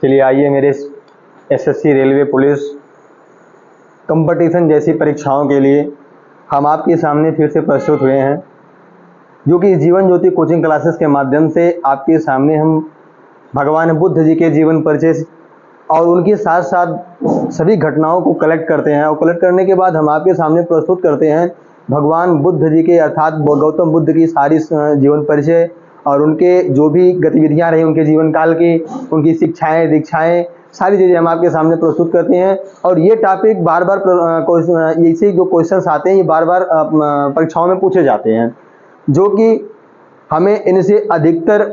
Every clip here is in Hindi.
चलिए आइए मेरे एसएससी, रेलवे, पुलिस, कंपटीशन जैसी परीक्षाओं के लिए हम आपके सामने फिर से प्रस्तुत हुए हैं, जो कि जीवन ज्योति कोचिंग क्लासेस के माध्यम से आपके सामने हम भगवान बुद्ध जी के जीवन परिचय और उनके साथ साथ सभी घटनाओं को कलेक्ट करते हैं और कलेक्ट करने के बाद हम आपके सामने प्रस्तुत करते हैं भगवान बुद्ध जी के अर्थात गौतम बुद्ध की सारी जीवन परिचय और उनके जो भी गतिविधियां रही उनके जीवन काल की, उनकी शिक्षाएं, दीक्षाएं, सारी चीज़ें हम आपके सामने प्रस्तुत करते हैं। और ये टॉपिक बार बार ऐसे जो क्वेश्चंस आते हैं ये बार बार परीक्षाओं में पूछे जाते हैं, जो कि हमें इनसे अधिकतर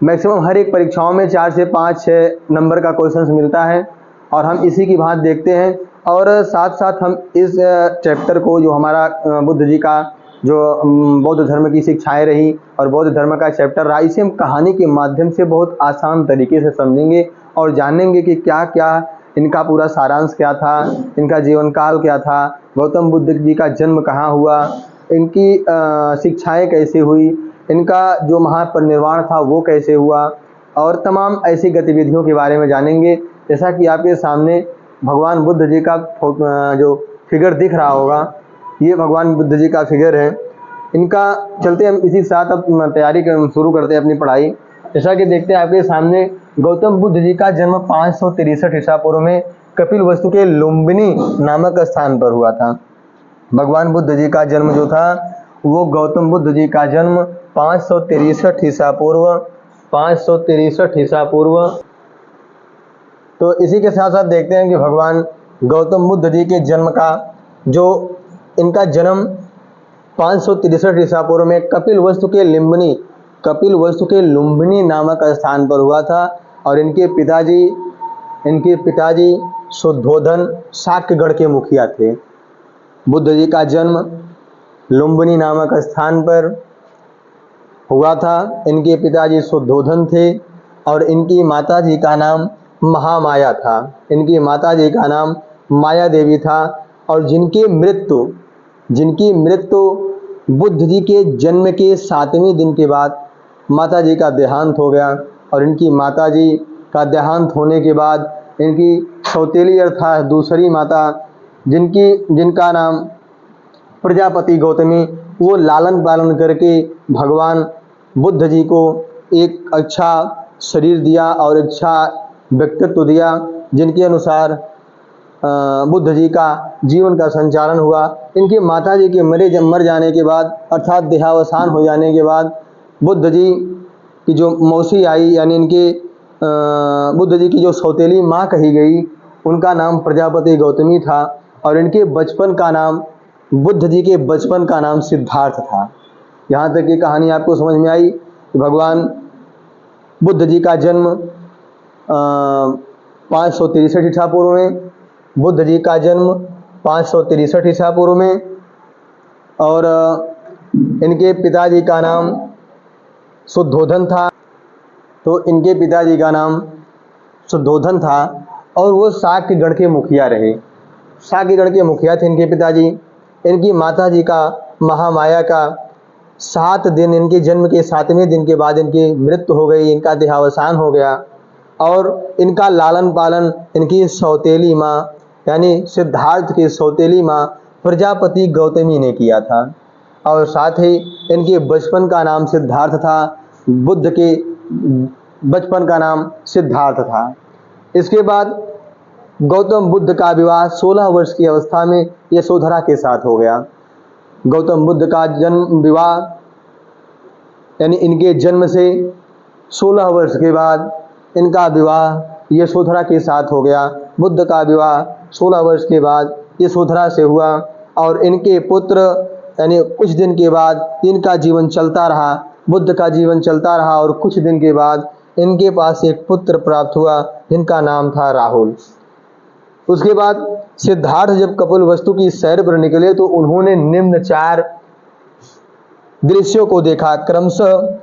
मैक्सिमम हर एक परीक्षाओं में 4 से 5 6 नंबर का क्वेश्चंस मिलता है और हम इसी की भांति देखते हैं। और साथ साथ हम इस चैप्टर को, जो हमारा बुद्ध जी का जो बौद्ध धर्म की शिक्षाएं रही और बौद्ध धर्म का चैप्टर रहा, इसे हम कहानी के माध्यम से बहुत आसान तरीके से समझेंगे और जानेंगे कि क्या क्या इनका पूरा सारांश क्या था, इनका जीवन काल क्या था, गौतम बुद्ध जी का जन्म कहाँ हुआ, इनकी शिक्षाएं कैसे हुई, इनका जो महापरिनिर्वाण था वो कैसे हुआ, और तमाम ऐसी गतिविधियों के बारे में जानेंगे। जैसा कि आपके सामने भगवान बुद्ध जी का जो फिगर दिख रहा होगा, ये भगवान बुद्ध जी का फिगर है। इनका चलते हम इसी के साथ अब तैयारी शुरू करते हैं अपनी पढ़ाई। जैसा कि देखते हैं आपके सामने गौतम बुद्ध जी का जन्म 563 ईसा पूर्व में कपिलवस्तु के लुम्बिनी नामक स्थान पर हुआ था। भगवान बुद्ध जी का जन्म जो था वो गौतम बुद्ध जी का जन्म 563 ईसा पूर्व 563 ईसा पूर्व। तो इसी के साथ साथ देखते हैं कि भगवान गौतम बुद्ध जी के जन्म का जो इनका जन्म 563 ईसा पूर्व में कपिलवस्तु के लुम्बिनी नामक स्थान पर हुआ था। और इनके पिताजी शुद्धोधन शाक्यगढ़ के मुखिया थे। बुद्ध जी का जन्म लुम्बिनी नामक स्थान पर हुआ था। इनके पिताजी शुद्धोधन थे और इनकी माताजी का नाम महामाया था। इनकी माताजी का नाम माया देवी था और जिनकी मृत्यु बुद्ध जी के जन्म के 7वें दिन के बाद माताजी का देहांत हो गया। और इनकी माताजी का देहांत होने के बाद इनकी सौतेली अर्थात दूसरी माता जिनका नाम प्रजापति गौतमी, वो लालन पालन करके भगवान बुद्ध जी को एक अच्छा शरीर दिया और अच्छा व्यक्तित्व दिया, जिनके अनुसार बुद्ध जी का जीवन का संचालन हुआ। इनकी माता जी के मर जाने के बाद अर्थात देहावसान हो जाने के बाद बुद्ध जी की जो मौसी आई, यानी इनके बुद्ध जी की जो सौतेली माँ कही गई, उनका नाम प्रजापति गौतमी था और इनके बचपन का नाम, बुद्ध जी के बचपन का नाम सिद्धार्थ था। यहाँ तक की कहानी आपको समझ में आई कि भगवान बुद्ध जी का जन्म 563 ईसा पूर्व में, बुद्ध जी का जन्म 563 ईसा पूर्व में, और इनके पिताजी का नाम शुद्धोधन था। तो इनके पिताजी का नाम शुद्धोधन था और वो शाक्यगढ़ के मुखिया रहे। शाक्यगढ़ के मुखिया थे इनके पिताजी। इनकी माताजी का महामाया का 7 दिन, इनके जन्म के 7वें दिन के बाद इनकी मृत्यु हो गई, इनका देहावसान हो गया। और इनका लालन पालन इनकी सौतेली माँ यानी सिद्धार्थ की सौतेली माँ प्रजापति गौतमी ने किया था। और साथ ही इनके बचपन का नाम सिद्धार्थ था, बुद्ध के बचपन का नाम सिद्धार्थ था। इसके बाद गौतम बुद्ध का विवाह 16 वर्ष की अवस्था में यशोधरा के साथ हो गया। गौतम बुद्ध का जन्म विवाह यानी इनके जन्म से 16 वर्ष के बाद इनका विवाह यशोधरा के साथ हो गया। बुद्ध का विवाह 16 वर्ष के बाद यशोधरा से हुआ और इनके पुत्र यानी कुछ दिन के बाद इनका जीवन चलता रहा, बुद्ध का जीवन चलता रहा और कुछ दिन के बाद इनके पास एक पुत्र प्राप्त हुआ जिनका नाम था राहुल। उसके बाद सिद्धार्थ जब कपिलवस्तु की सैर पर निकले तो उन्होंने निम्न 4 दृश्यों को देखा। क्रमशः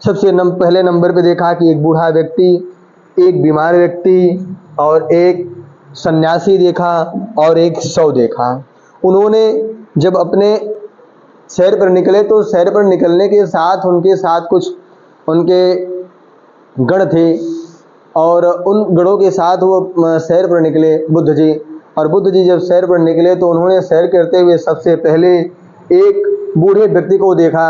सबसे पहले नंबर पे देखा कि एक बूढ़ा व्यक्ति, एक बीमार व्यक्ति और एक सन्यासी देखा और एक शव देखा। उन्होंने जब अपने सैर पर निकले तो सैर पर निकलने के साथ उनके साथ कुछ उनके गण थे और उन गणों के साथ वो सैर पर निकले बुद्ध जी। और बुद्ध जी जब सैर पर निकले तो उन्होंने सैर करते हुए सबसे पहले एक बूढ़े व्यक्ति को देखा।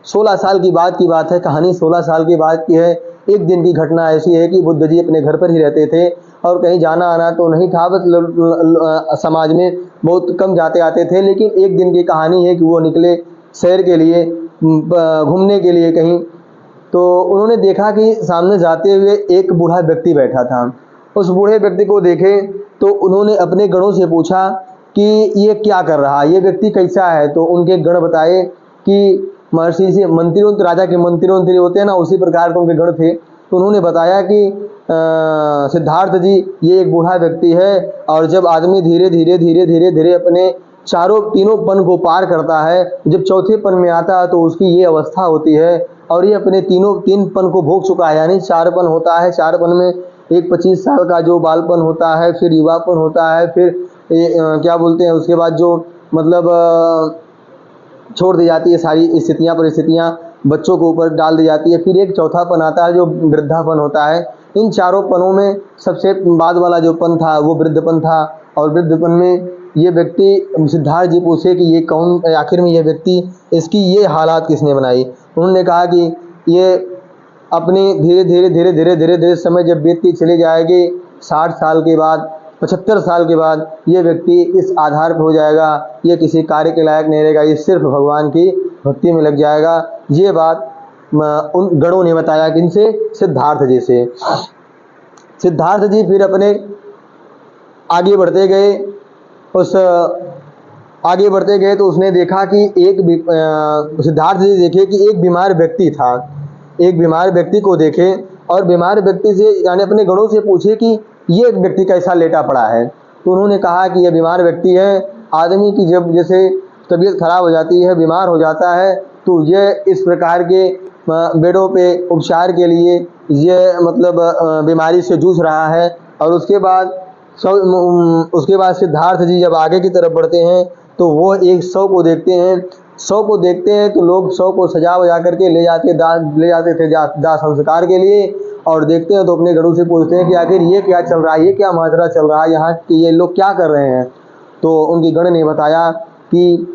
16 साल की बात है, कहानी 16 साल की बात की है। एक दिन की घटना ऐसी है कि बुद्ध जी अपने घर पर ही रहते थे और कहीं जाना आना तो नहीं था, बस समाज में बहुत कम जाते आते थे। लेकिन एक दिन की कहानी है कि वो निकले सैर के लिए, घूमने के लिए कहीं। तो उन्होंने देखा कि सामने जाते हुए एक बूढ़ा व्यक्ति बैठा था। उस बूढ़े व्यक्ति को देखे तो उन्होंने अपने गणों से पूछा कि ये क्या कर रहा है, ये व्यक्ति कैसा है। तो उनके गण बताए कि महर्षि से मंत्रियों, राजा के मंत्री होते हैं ना, उसी प्रकार के उनके गण थे। तो उन्होंने बताया कि सिद्धार्थ जी, ये एक बूढ़ा व्यक्ति है और जब आदमी धीरे धीरे अपने तीनों पन को पार करता है, जब चौथे पन में आता है तो उसकी ये अवस्था होती है। और ये अपने तीन पन को भोग चुका है, यानी 4 पन होता है। 4 पन में एक 25 साल का जो बालपन होता है, फिर युवापन होता है, फिर क्या बोलते हैं, उसके बाद जो मतलब छोड़ दी जाती है सारी स्थितियाँ परिस्थितियाँ, बच्चों के ऊपर डाल दी जाती है। फिर एक चौथा पन आता है जो वृद्धापन होता है। इन चारों पनों में सबसे बाद वाला जो पन था वो वृद्धपन था। और वृद्धपन में ये व्यक्ति, सिद्धार्थ जी पूछे कि ये कौन, आखिर में ये व्यक्ति, इसकी ये हालात किसने बनाई। उन्होंने कहा कि ये अपनी धीरे समय जब बीतती चली जाएगी, 60 साल के बाद, 75 साल के बाद ये व्यक्ति इस आधार पर हो जाएगा, ये किसी कार्य के लायक नहीं रहेगा, ये सिर्फ भगवान की भक्ति में लग जाएगा। ये बात उन गणों ने बताया, किनसे, सिद्धार्थ जी से। सिद्धार्थ जी फिर अपने आगे बढ़ते गए। आगे बढ़ते गए तो उसने देखा कि सिद्धार्थ जी देखे कि एक बीमार व्यक्ति था। एक बीमार व्यक्ति को देखे और बीमार व्यक्ति से, यानी अपने गणों से पूछे कि ये व्यक्ति कैसा लेटा पड़ा है। तो उन्होंने कहा कि यह बीमार व्यक्ति है। आदमी की जब जैसे तबीयत खराब हो जाती है, बीमार हो जाता है, तो यह इस प्रकार के बेडों पे उपचार के लिए ये मतलब बीमारी से जूझ रहा है। और उसके बाद सिद्धार्थ जी जब आगे की तरफ बढ़ते हैं तो वो एक शव को देखते हैं। शव को देखते हैं तो लोग शव को सजा वजा करके ले जाते थे दाह संस्कार के लिए। और देखते हैं तो अपने गणों से पूछते हैं कि आखिर ये क्या चल रहा है, ये क्या माजरा चल रहा है यहाँ कि ये लोग क्या कर रहे हैं। तो उनकी गण ने बताया कि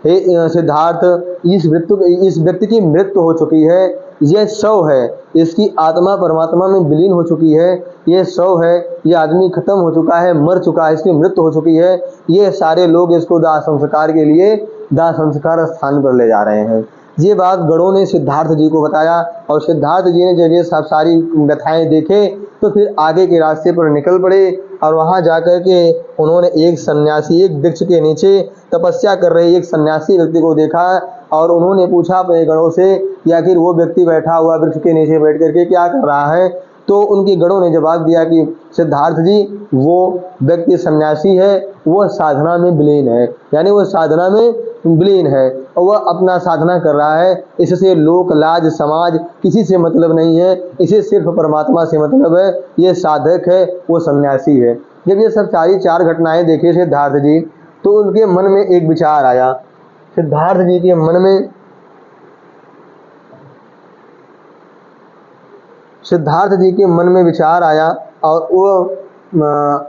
हे सिद्धार्थ, इस व्यक्ति की मृत्यु हो चुकी है, यह शव है, इसकी आत्मा परमात्मा में विलीन हो चुकी है। यह शव है, यह आदमी खत्म हो चुका है, मर चुका है, इसकी मृत्यु हो चुकी है। ये सारे लोग इसको दाह संस्कार के लिए दाह संस्कार स्थान पर ले जा रहे हैं। ये बात गणों ने सिद्धार्थ जी को बताया। और सिद्धार्थ जी ने जब ये सब सारी व्यथाएं देखे तो फिर आगे के रास्ते पर निकल पड़े। और वहाँ जाकर के उन्होंने एक सन्यासी, एक वृक्ष के नीचे तपस्या कर रहे एक सन्यासी व्यक्ति को देखा। और उन्होंने पूछा अपने गणों से कि आखिर वो व्यक्ति बैठा हुआ वृक्ष के नीचे बैठ करके क्या कर रहा है। तो उनके गणों ने जवाब दिया कि सिद्धार्थ जी, वो व्यक्ति सन्यासी है, वह साधना में विलीन है, यानी वो साधना में विलीन है और वह अपना साधना कर रहा है। इससे लोक लाज समाज किसी से मतलब नहीं है, इसे सिर्फ परमात्मा से मतलब है। ये साधक है, वो सन्यासी है। जब ये सब सारी 4 घटनाएं देखे सिद्धार्थ जी तो उनके मन में एक विचार आया। सिद्धार्थ जी के मन में विचार आया और वो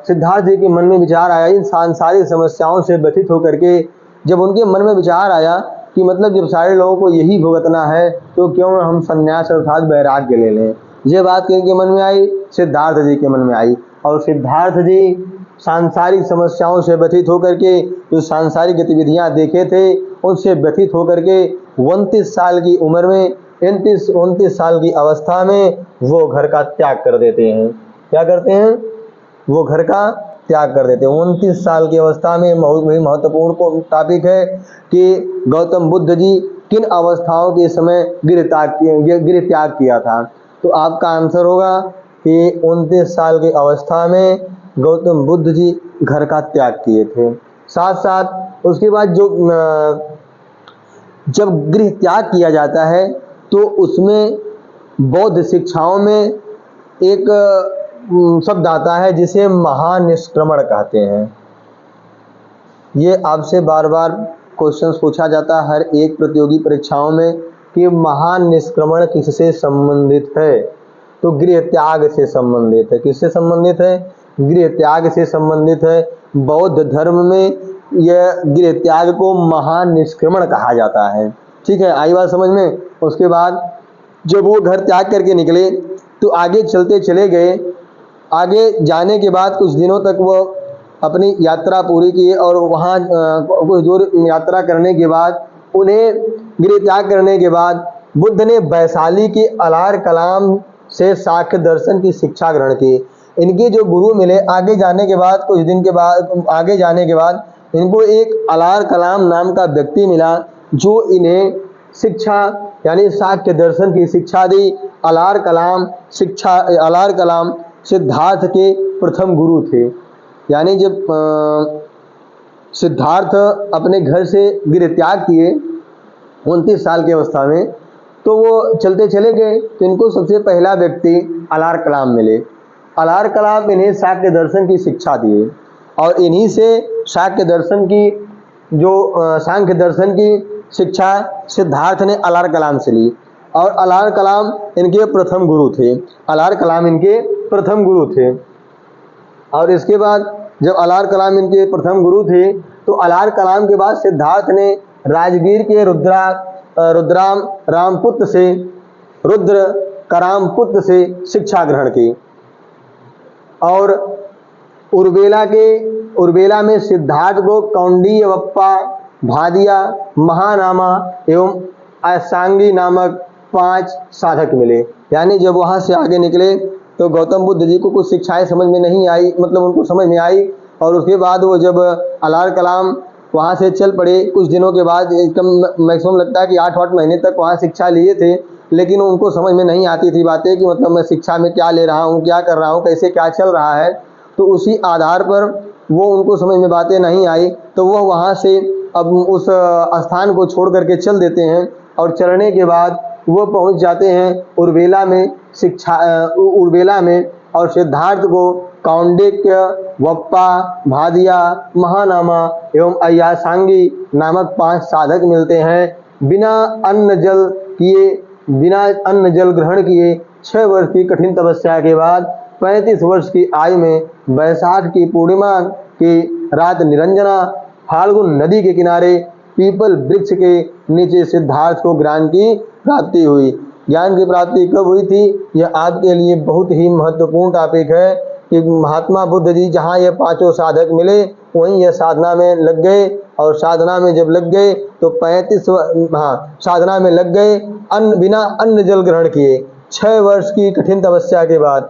सिद्धार्थ जी के मन में विचार आया इन सारी समस्याओं से व्यथित होकर के। जब उनके मन में विचार आया कि मतलब जब सारे लोगों को यही भुगतना है तो क्यों हम संन्यास अर्थात वैराग्य ले लें। ये बात किनके मन में आई, सिद्धार्थ जी के मन में आई। और सिद्धार्थ जी सांसारिक समस्याओं से व्यथित होकर के, जो सांसारिक गतिविधियां देखे थे उनसे व्यथित होकर के 29 साल की उम्र में, 29 साल की अवस्था में वो घर का त्याग कर देते हैं। क्या करते हैं, वो घर का त्याग कर देते हैं। 29 साल की अवस्था में बहुत ही महत्वपूर्ण टॉपिक है कि गौतम बुद्ध जी किन अवस्थाओं के समय गृह त्याग किया था। तो आपका आंसर होगा कि 29 साल की अवस्था में गौतम बुद्ध जी घर का त्याग किए थे। साथ साथ उसके बाद जब गृह त्याग किया जाता है तो उसमें बौद्ध शिक्षाओं में एक शब्द आता है जिसे महानिष्क्रमण कहते हैं। ये आपसे बार बार क्वेश्चंस पूछा जाता है हर एक प्रतियोगी परीक्षाओं में कि महानिष्क्रमण किससे संबंधित है। तो गृह त्याग से संबंधित है। किससे संबंधित है? गृह त्याग से संबंधित है। बौद्ध धर्म में यह गृह त्याग को महान निष्क्रमण कहा जाता है। ठीक है, आई बात समझ में। उसके बाद जब वो घर त्याग करके निकले तो आगे चलते चले गए। आगे जाने के बाद कुछ दिनों तक वो अपनी यात्रा पूरी की और वहाँ कुछ दूर यात्रा करने के बाद उन्हें गृह त्याग करने के बाद बुद्ध ने वैशाली के अलार कलाम से सांख्य दर्शन की शिक्षा ग्रहण की। इनके जो गुरु मिले, आगे जाने के बाद कुछ दिन के बाद आगे जाने के बाद इनको एक अलार कलाम नाम का व्यक्ति मिला जो इन्हें शिक्षा यानी सांख्य दर्शन की शिक्षा दी। अलार कलाम सिद्धार्थ के प्रथम गुरु थे। यानी जब सिद्धार्थ अपने घर से गृह त्याग किए 29 साल की अवस्था में, तो वो चलते चले गए तो इनको सबसे पहला व्यक्ति अलार कलाम मिले। अलार कलाम इन्हें सांख्य दर्शन की शिक्षा दिए और इन्हीं से सांख्य दर्शन की शिक्षा सिद्धार्थ ने अलार कलाम से ली और अलार कलाम इनके प्रथम गुरु थे। अलार कलाम इनके प्रथम गुरु थे। और इसके बाद जब अलार कलाम इनके प्रथम गुरु थे तो अलार कलाम के बाद सिद्धार्थ ने राजगीर के रुद्र करामपुत्र से शिक्षा ग्रहण की और उर्वेला में सिद्धार्थ को कौंडिन्यप्पा, भादिया, महानामा एवं असांगी नामक 5 साधक मिले। यानी जब वहाँ से आगे निकले तो गौतम बुद्ध जी को कुछ शिक्षाएं समझ में नहीं आई, मतलब उनको समझ में आई और उसके बाद वो जब अलार कलाम वहाँ से चल पड़े कुछ दिनों के बाद, एकदम मैक्सिमम लगता है कि 8 महीने तक वहाँ शिक्षा लिए थे, लेकिन उनको समझ में नहीं आती थी बातें कि मतलब मैं शिक्षा में क्या ले रहा हूँ, क्या कर रहा हूँ, कैसे क्या चल रहा है। तो उसी आधार पर वो उनको समझ में बातें नहीं आई तो वो वहाँ से अब उस स्थान को छोड़ करके चल देते हैं और चलने के बाद वो पहुँच जाते हैं उर्वेला में और सिद्धार्थ को कौंडिन्य, वप्पा, भादिया, महानामा एवं अय्यासांगी नामक 5 साधक मिलते हैं। बिना अन्न जल ग्रहण किए 6 वर्ष की कठिन तपस्या के बाद 35 वर्ष की आयु में बैसाख की पूर्णिमा की रात निरंजना फाल्गुन नदी के किनारे पीपल वृक्ष के नीचे सिद्धार्थ को ज्ञान की प्राप्ति हुई। ज्ञान की प्राप्ति कब हुई थी? यह आपके लिए बहुत ही महत्वपूर्ण टॉपिक है कि महात्मा बुद्ध जी जहाँ ये 5 साधक मिले वहीं यह साधना में लग गए और साधना में जब लग गए तो साधना में लग गए बिना अन्न जल ग्रहण किए 6 वर्ष की कठिन तपस्या के बाद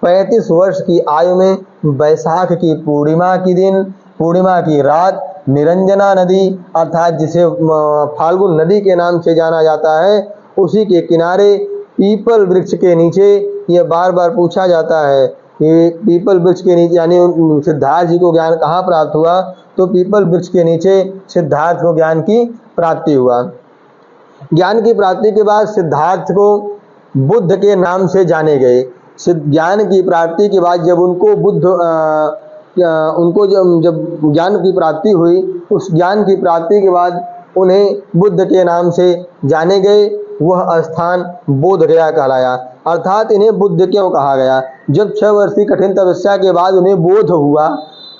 35 वर्ष की आयु में बैसाख की पूर्णिमा की रात निरंजना नदी अर्थात जिसे फाल्गुन नदी के नाम से जाना जाता है उसी के किनारे पीपल वृक्ष के नीचे, यह बार बार पूछा जाता है कि पीपल वृक्ष के नीचे यानी सिद्धार्थ जी को ज्ञान कहाँ प्राप्त हुआ? तो पीपल वृक्ष के नीचे सिद्धार्थ को ज्ञान की प्राप्ति हुआ। ज्ञान की प्राप्ति के बाद सिद्धार्थ को बुद्ध के नाम से जाने गए। ज्ञान की प्राप्ति के बाद जब जब ज्ञान की प्राप्ति हुई, उस ज्ञान की प्राप्ति के बाद उन्हें बुद्ध के नाम से जाने गए। वह स्थान बोध गया कहलाया। अर्थात इन्हें बुद्ध क्यों कहा गया? जब 6 वर्ष की कठिन तपस्या के बाद उन्हें बोध हुआ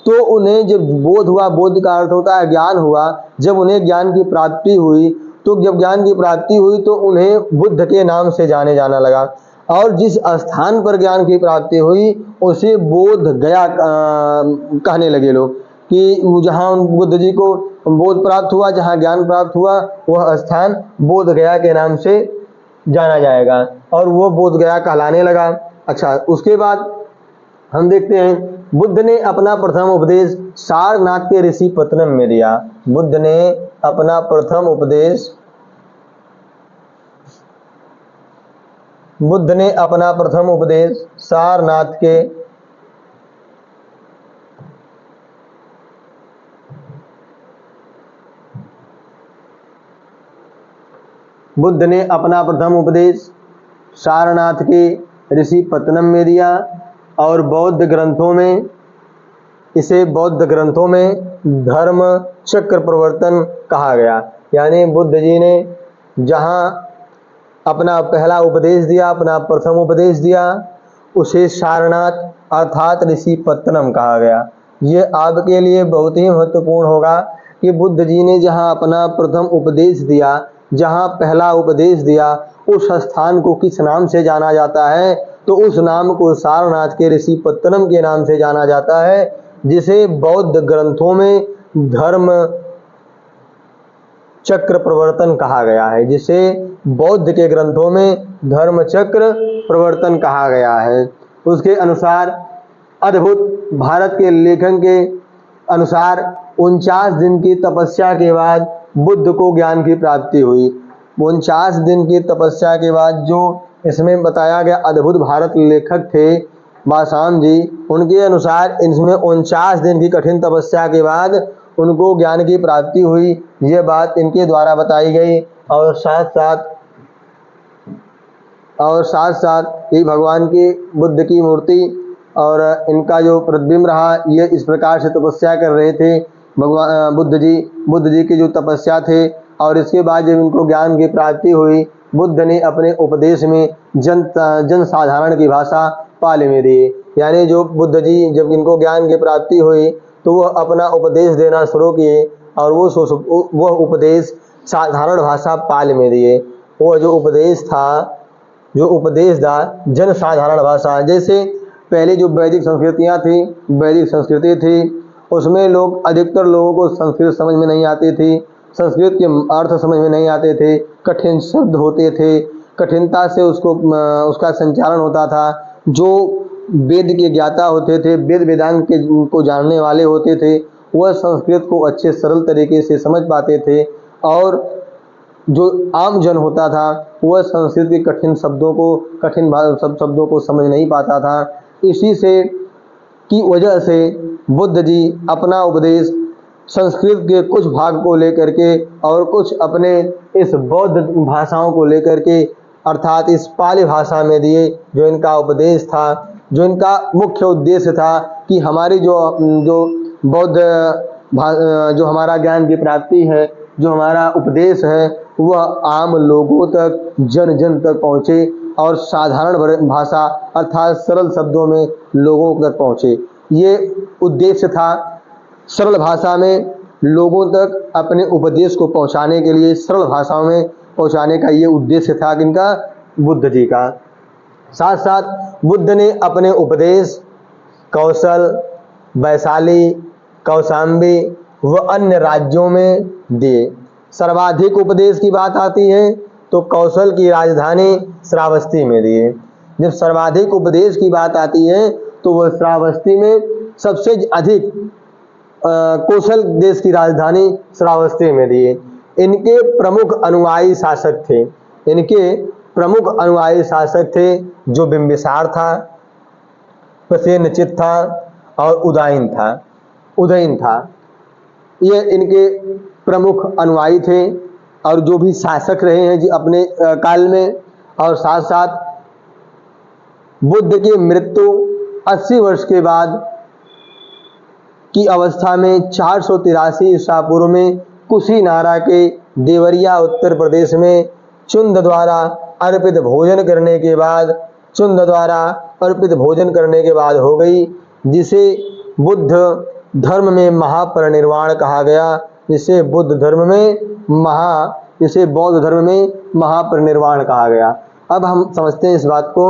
तो उन्हें जब बोध हुआ, बोध का अर्थ होता है ज्ञान हुआ, जब उन्हें ज्ञान की प्राप्ति हुई तो जब ज्ञान की प्राप्ति हुई तो उन्हें बुद्ध के नाम से जाने जाना लगा और जिस स्थान पर ज्ञान की प्राप्ति हुई उसे बोध गया कहने लगे लोग कि जहाँ बुद्ध जी को बोध प्राप्त हुआ, जहाँ ज्ञान प्राप्त हुआ वह स्थान बोध गया के नाम से जाना जाएगा और वो बोध गया कहलाने लगा। अच्छा, उसके बाद हम देखते हैं बुद्ध ने अपना प्रथम उपदेश सारनाथ के ऋषि पत्तनम में दिया। बुद्ध ने अपना प्रथम उपदेश सारनाथ के ऋषि पत्तनम में दिया और इसे बौद्ध ग्रंथों में धर्म चक्र प्रवर्तन कहा गया। यानी बुद्ध जी ने जहाँ अपना पहला उपदेश दिया, अपना प्रथम उपदेश दिया, उसे सारनाथ अर्थात ऋषिपत्तनम कहा गया। ये आपके लिए बहुत ही महत्वपूर्ण होगा कि बुद्ध जी ने जहाँ अपना प्रथम उपदेश दिया, जहाँ पहला उपदेश दिया, उस स्थान को किस नाम से जाना जाता है? तो उस नाम को सारनाथ के ऋषिपत्तनम के नाम से जाना जाता है, जिसे बौद्ध ग्रंथों में धर्म चक्र प्रवर्तन कहा गया है, जिसे बौद्ध के ग्रंथों में धर्म चक्र प्रवर्तन कहा गया है। उसके अनुसार अद्भुत भारत के लेखन के अनुसार 49 दिन की तपस्या के बाद बुद्ध को ज्ञान की प्राप्ति हुई। 49 दिन की तपस्या के बाद, जो इसमें बताया गया अद्भुत भारत लेखक थे बासाम जी, उनके अनुसार इसमें 49 दिन की कठिन तपस्या के बाद उनको ज्ञान की प्राप्ति हुई। ये बात इनके द्वारा बताई गई। और साथ साथ ये भगवान की बुद्ध की मूर्ति और इनका जो प्रतिबिंब रहा, ये इस प्रकार से तपस्या कर रहे थे भगवान बुद्ध जी की जो तपस्या थे। और इसके बाद जब इनको ज्ञान की प्राप्ति हुई, बुद्ध ने अपने उपदेश में जन साधारण की भाषा पाली में दी। यानी जो बुद्ध जी जब इनको ज्ञान की प्राप्ति हुई तो वह अपना उपदेश देना शुरू किए, और वो उपदेश साधारण भाषा पाली में दिए। वो जो उपदेश था जन साधारण भाषा, जैसे पहले जो वैदिक संस्कृति थी उसमें अधिकतर लोगों को संस्कृत समझ में नहीं आती थी, संस्कृत के अर्थ समझ में नहीं आते थे, कठिन शब्द होते थे, कठिनता से उसका संचालन होता था। जो वेद के ज्ञाता होते थे, वेद वेदांत को जानने वाले होते थे, वह संस्कृत को अच्छे सरल तरीके से समझ पाते थे, और जो आम जन होता था वह संस्कृत के कठिन शब्दों को समझ नहीं पाता था। इसी से की वजह से बुद्ध जी अपना उपदेश संस्कृत के कुछ भाग को लेकर के और कुछ अपने इस बौद्ध भाषाओं को लेकर के, अर्थात इस पाली भाषा में दिए। जो इनका उपदेश था, जो इनका मुख्य उद्देश्य था कि हमारी जो बौद्ध जो हमारा ज्ञान की प्राप्ति है, जो हमारा उपदेश है, वह आम लोगों तक, जन जन तक पहुँचे और साधारण भाषा अर्थात सरल शब्दों में लोगों तक पहुँचे। ये उद्देश्य था। सरल भाषा में लोगों तक अपने उपदेश को पहुँचाने के लिए, सरल भाषाओं में पहुँचाने का ये उद्देश्य था किनका? बुद्ध जी का। साथ साथ बुद्ध ने अपने उपदेश कौशल, वैशाली, कौशाम्बी व अन्य राज्यों में दिए। सर्वाधिक उपदेश की बात आती है तो कौशल की राजधानी श्रावस्ती में दिए। जब सर्वाधिक उपदेश की बात आती है तो वह श्रावस्ती में सबसे अधिक कौशल देश की राजधानी श्रावस्ती में दिए। इनके प्रमुख अनुयायी शासक थे जो बिंबिसार था, प्रसेनचित्त था और उदयन था। ये इनके प्रमुख अनुयायी थे और जो भी शासक रहे हैं जी अपने काल में। और साथ साथ बुद्ध की मृत्यु 80 वर्ष के बाद की अवस्था में 483 ईसा पूर्व में कुशीनारा के देवरिया उत्तर प्रदेश में चुंद द्वारा अर्पित भोजन करने के बाद हो गई, जिसे बुद्ध धर्म में महापरिनिर्वाण कहा गया। जिसे बौद्ध धर्म में महापरिनिर्वाण कहा गया। अब हम समझते हैं इस बात को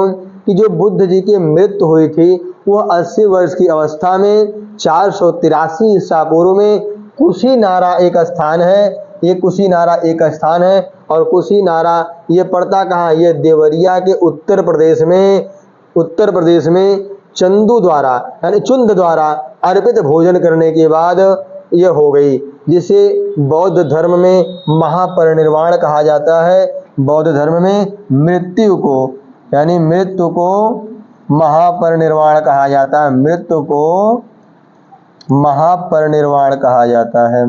कि जो बुद्ध जी की मृत्यु हुई थी वह 80 वर्ष की अवस्था में 483 ईसा पूर्व में कुशीनारा एक स्थान है। ये कुशीनारा एक स्थान है और कुशीनारा ये पड़ता कहाँ? ये देवरिया के उत्तर प्रदेश में चुंद द्वारा अर्पित भोजन करने के बाद यह हो गई, जिसे बौद्ध धर्म में महापरिनिर्वाण कहा जाता है। बौद्ध धर्म में मृत्यु को महापरिनिर्वाण कहा जाता है। मृत्यु को महापरिनिर्वाण कहा जाता है।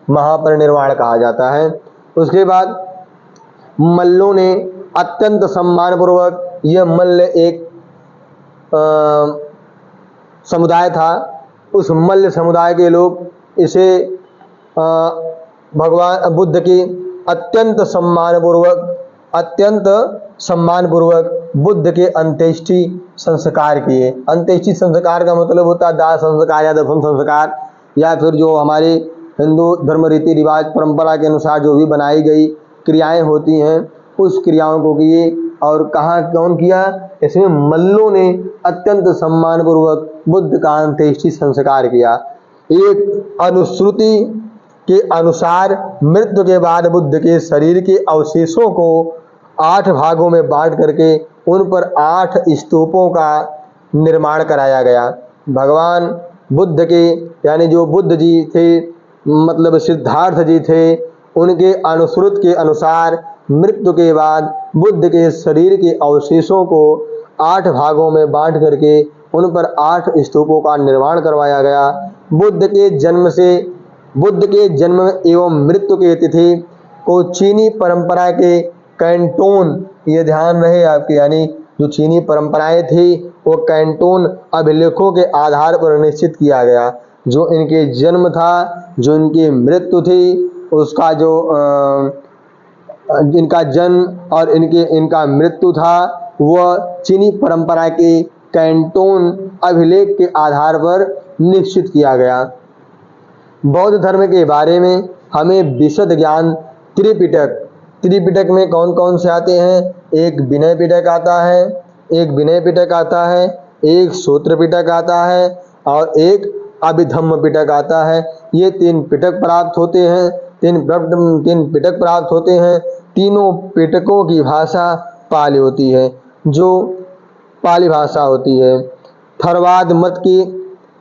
महापरिनिर्वाण कहा जाता है। उसके बाद मल्लों ने अत्यंत सम्मानपूर्वक, यह मल्ल एक समुदाय था उस मल्ल समुदाय के लोग इसे भगवान बुद्ध की अत्यंत सम्मानपूर्वक बुद्ध के अंत्येष्टि संस्कार किए। अंत्येष्टि संस्कार का मतलब होता है दाह संस्कार या दफन संस्कार, या फिर जो हमारे हिंदू धर्म रीति रिवाज परंपरा के अनुसार जो भी बनाई गई क्रियाएं होती हैं उस क्रियाओं को किए। और कहाँ कौन किया? इसमें मल्लों ने अत्यंत सम्मानपूर्वक बुद्ध का अंत्येष्टि संस्कार किया। एक अनुश्रुति के अनुसार मृत्यु के बाद बुद्ध के शरीर के अवशेषों को 8 भागों में बांट करके उन पर 8 स्तूपों का निर्माण कराया गया। भगवान बुद्ध के यानी जो बुद्ध जी थे, मतलब सिद्धार्थ जी थे, उनके अनुश्रुत के अनुसार मृत्यु के बाद बुद्ध के शरीर के अवशेषों को 8 भागों में बांट करके उन पर 8 स्तूपों का निर्माण करवाया गया। बुद्ध के जन्म एवं मृत्यु की तिथि को चीनी परंपरा के कैंटोन, ये ध्यान रहे आपके, यानी जो चीनी परंपराएं थी वो कैंटोन अभिलेखों के आधार पर निश्चित किया गया। जो इनके जन्म था, जो इनकी मृत्यु थी, उसका जो इनका जन्म और इनका मृत्यु था वह चीनी परंपरा के कैंटोन अभिलेख के आधार पर निश्चित किया गया। बौद्ध धर्म के बारे में हमें विशद ज्ञान त्रिपिटक में कौन कौन से आते हैं? एक विनय पिटक आता है, एक सूत्र पिटक आता है और एक अभिधम्म पिटक आता है। ये 3 पिटक प्राप्त होते हैं। 3 पिटक प्राप्त होते हैं। तीनों पिटकों की भाषा पाली होती है, जो पाली भाषा होती है। थारवाद मत की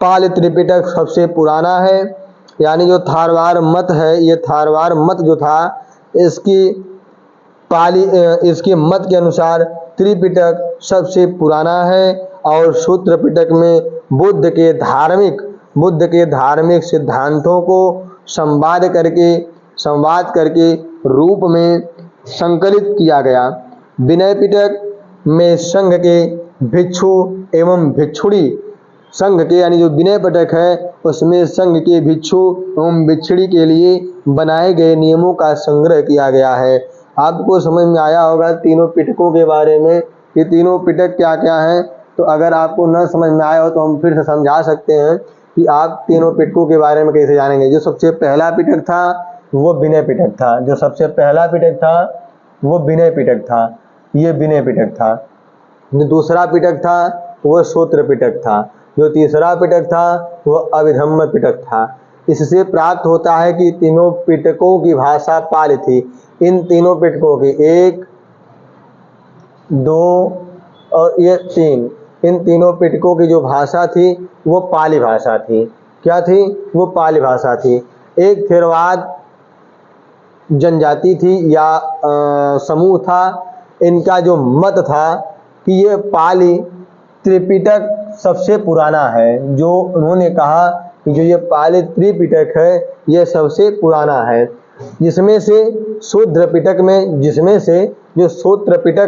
पाली त्रिपिटक सबसे पुराना है, यानी जो थारवार मत है, ये थारवार मत जो था इसके मत के अनुसार त्रिपिटक सबसे पुराना है। और सूत्र पिटक में बुद्ध के धार्मिक सिद्धांतों को संवाद करके रूप में संकलित किया गया। विनय पिटक में संघ के भिक्षु एवं भिक्षुणी, संघ के यानी जो विनय पिटक है उसमें संघ के भिक्षु एवं भिक्षुणी के लिए बनाए गए नियमों का संग्रह किया गया है। आपको समझ में आया होगा तीनों पिटकों के बारे में कि तीनों पिटक क्या क्या हैं। तो अगर आपको न समझ में आया हो तो हम फिर से समझा सकते हैं कि आप तीनों पिटकों के बारे में कैसे जानेंगे। जो सबसे पहला पिटक था वो विनय पिटक था, जो सबसे पहला पिटक था वो विनय पिटक था, ये विनय पिटक था। जो दूसरा पिटक था वो सूत्र पिटक था, जो तीसरा पिटक था वो अभिधम्म पिटक था। इससे प्राप्त होता है कि तीनों पिटकों की भाषा पाली थी। इन तीनों पिटकों की 1, 2 और ये 3, इन तीनों पिटकों की जो भाषा थी वो पाली भाषा थी। क्या थी? वो पाली भाषा थी। एक थेरवाद जनजाति थी या समूह था, इनका जो मत था कि ये पाली त्रिपिटक सबसे पुराना है। जो उन्होंने कहा कि जो ये पाली त्रिपिटक है ये सबसे पुराना है, जिसमें से शूद्र पिटक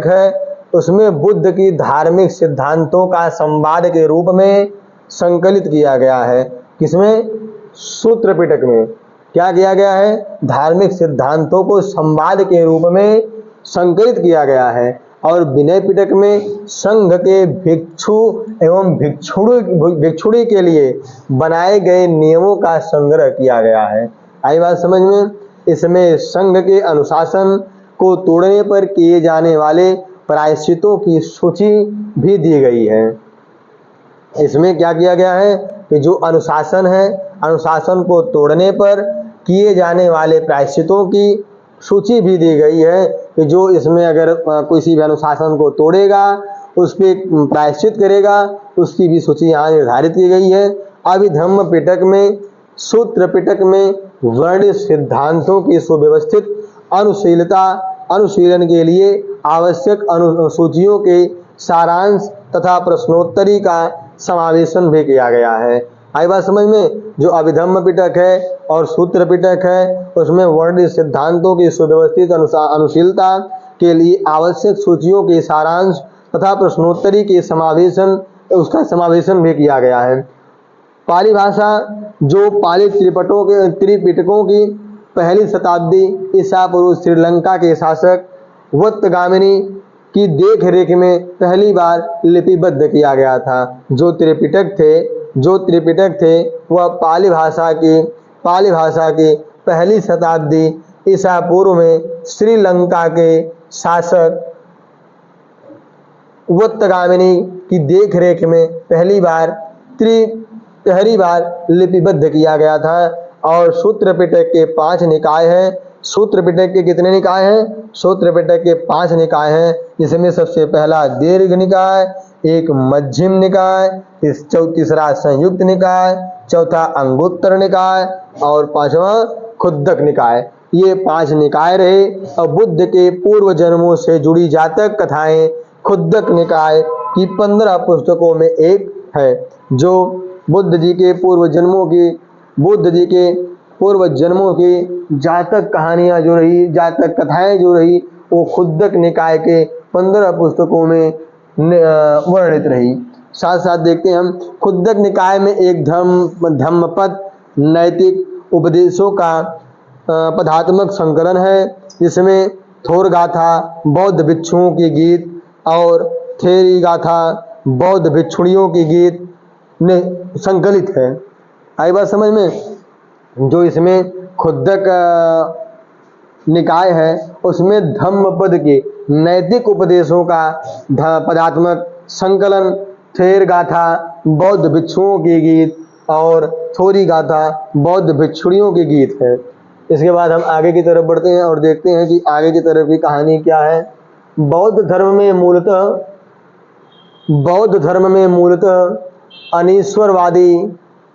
है उसमें बुद्ध की धार्मिक सिद्धांतों का संवाद के रूप में संकलित किया गया है। किसमें? सूत्र पिटक में क्या किया गया है? धार्मिक सिद्धांतों को संवाद के रूप में संकलित किया गया है। और विनय पिटक में संघ के भिक्षु एवं भिक्षुणी के लिए बनाए गए नियमों का संग्रह किया गया है। आई बात समझ में? इसमें संघ के अनुशासन को तोड़ने पर किए जाने वाले प्रायश्चितों की सूची भी दी गई है। इसमें क्या किया गया है कि जो अनुशासन है, अनुशासन को तोड़ने पर किए जाने वाले प्रायश्चितों की सूची भी दी गई है कि जो इसमें अगर किसी भी अनुशासन को तोड़ेगा उस पर प्रायश्चित करेगा, उसकी भी सूची यहाँ निर्धारित की गई है। अभिधम्म पिटक में, सूत्र पिटक में वर्णित सिद्धांतों की सुव्यवस्थित अनुशीलन के लिए आवश्यक अनुसूचियों के सारांश तथा प्रश्नोत्तरी का समावेशन भी किया गया है। आई बात समझ में? जो अभिधम्म पिटक है और सूत्र पिटक है उसमें वर्णित सिद्धांतों की सुव्यवस्थित अनुशीलता के लिए आवश्यक सूचियों के सारांश तथा प्रश्नोत्तरी के समावेशन भी किया गया है। पाली भाषा जो पाली त्रिपिटकों की पहली शताब्दी ईसा पूर्व श्रीलंका के शासक वत्तगामिनी की देख रेख में पहली बार लिपिबद्ध किया गया था। जो त्रिपिटक थे वह पाली भाषा की पहली शताब्दी ईसा पूर्व में श्रीलंका के शासक वत्तगामिनी की देख रेख में पहली बार लिपिबद्ध किया गया था। और सूत्र पिटक के 5 निकाय हैं। सूत्र पिटक के कितने निकाय हैं? सूत्र पिटक के 5 निकाय हैं, जिसमें सबसे पहला दीर्घ निकाय, एक मध्यम निकाय, तीसरा संयुक्त निकाय, चौथा अंगुत्तर निकाय और 5वां खुद्दक निकाय। ये 5 निकाय रहे। और बुद्ध के पूर्व जन्मों से जुड़ी जातक कथाएं खुद्दक निकाय की 15 पुस्तकों में एक है, जो बुद्ध जी के पूर्व जन्मों की जातक कहानियां जो रही, जातक कथाएं जो रही, वो खुद्दक निकाय के 15 पुस्तकों में वर्णित रही। साथ साथ देखते हैं हम खुद्दक निकाय में एक धम्मपद नैतिक उपदेशों का पदात्मक संकलन है, जिसमें थोर गाथा बौद्ध भिक्षुओं की गीत और थेरी गाथा बौद्ध भिक्षुणियों की गीत ने संकलित है। आई बात समझ में? जो इसमें खुद्दक निकाय है उसमें धम्मपद के नैतिक उपदेशों का पदात्मक संकलन, थेर गाथा बौद्ध भिक्षुओं की गीत और थोरी गाथा बौद्ध भिक्षुणियों की गीत है। इसके बाद हम आगे की तरफ बढ़ते हैं और देखते हैं कि आगे की तरफ की कहानी क्या है। बौद्ध धर्म में मूलतः अनीश्वरवादी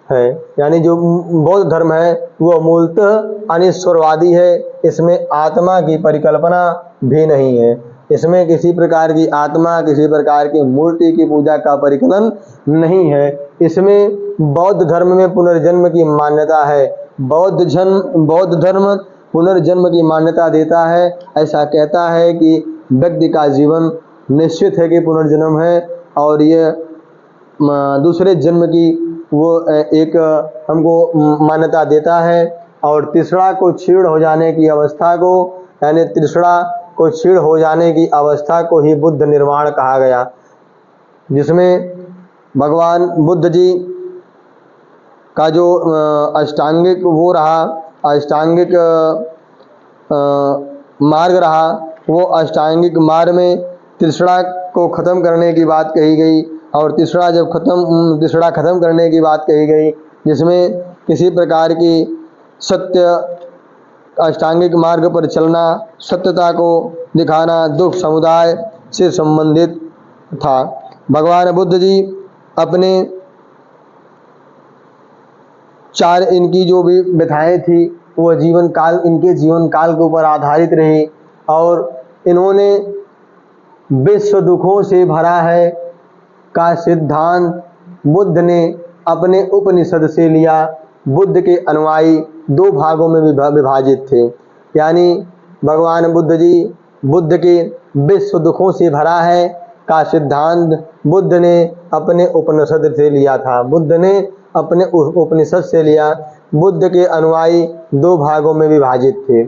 है, यानी जो बौद्ध धर्म है वो मूलतः अनीश्वरवादी है। इसमें आत्मा की परिकल्पना भी नहीं है। इसमें किसी प्रकार की आत्मा, किसी प्रकार की मूर्ति की पूजा का परिकलन नहीं है। इसमें बौद्ध धर्म में पुनर्जन्म की मान्यता है। बौद्ध धर्म पुनर्जन्म की मान्यता देता है। ऐसा कहता है कि व्यक्ति का जीवन निश्चित है कि पुनर्जन्म है, और ये दूसरे जन्म की वो एक हमको मान्यता देता है। और तृष्णा को क्षीण हो जाने की अवस्था को, यानी तृष्णा को क्षीण हो जाने की अवस्था को ही बुद्ध निर्वाण कहा गया, जिसमें भगवान बुद्ध जी का जो अष्टांगिक मार्ग रहा, वो अष्टांगिक मार्ग में तृष्णा को खत्म करने की बात कही गई। और तृष्णा खत्म करने की बात कही गई, जिसमें किसी प्रकार की सत्य, अष्टांगिक मार्ग पर चलना, सत्यता को दिखाना दुख समुदाय से संबंधित था। भगवान बुद्ध जी अपने इनकी जो भी व्यथाएं थी वो इनके जीवन काल के ऊपर आधारित रही। और इन्होंने विश्व दुखों से भरा है का सिद्धांत बुद्ध ने अपने उपनिषद से लिया। बुद्ध के अनुयायी 2 भागों में विभाजित थे, यानी भगवान बुद्ध के विश्व दुखों से भरा है का सिद्धांत बुद्ध ने अपने उपनिषद से लिया था। बुद्ध ने अपने उपनिषद से लिया। बुद्ध के अनुयायी 2 भागों में विभाजित थे।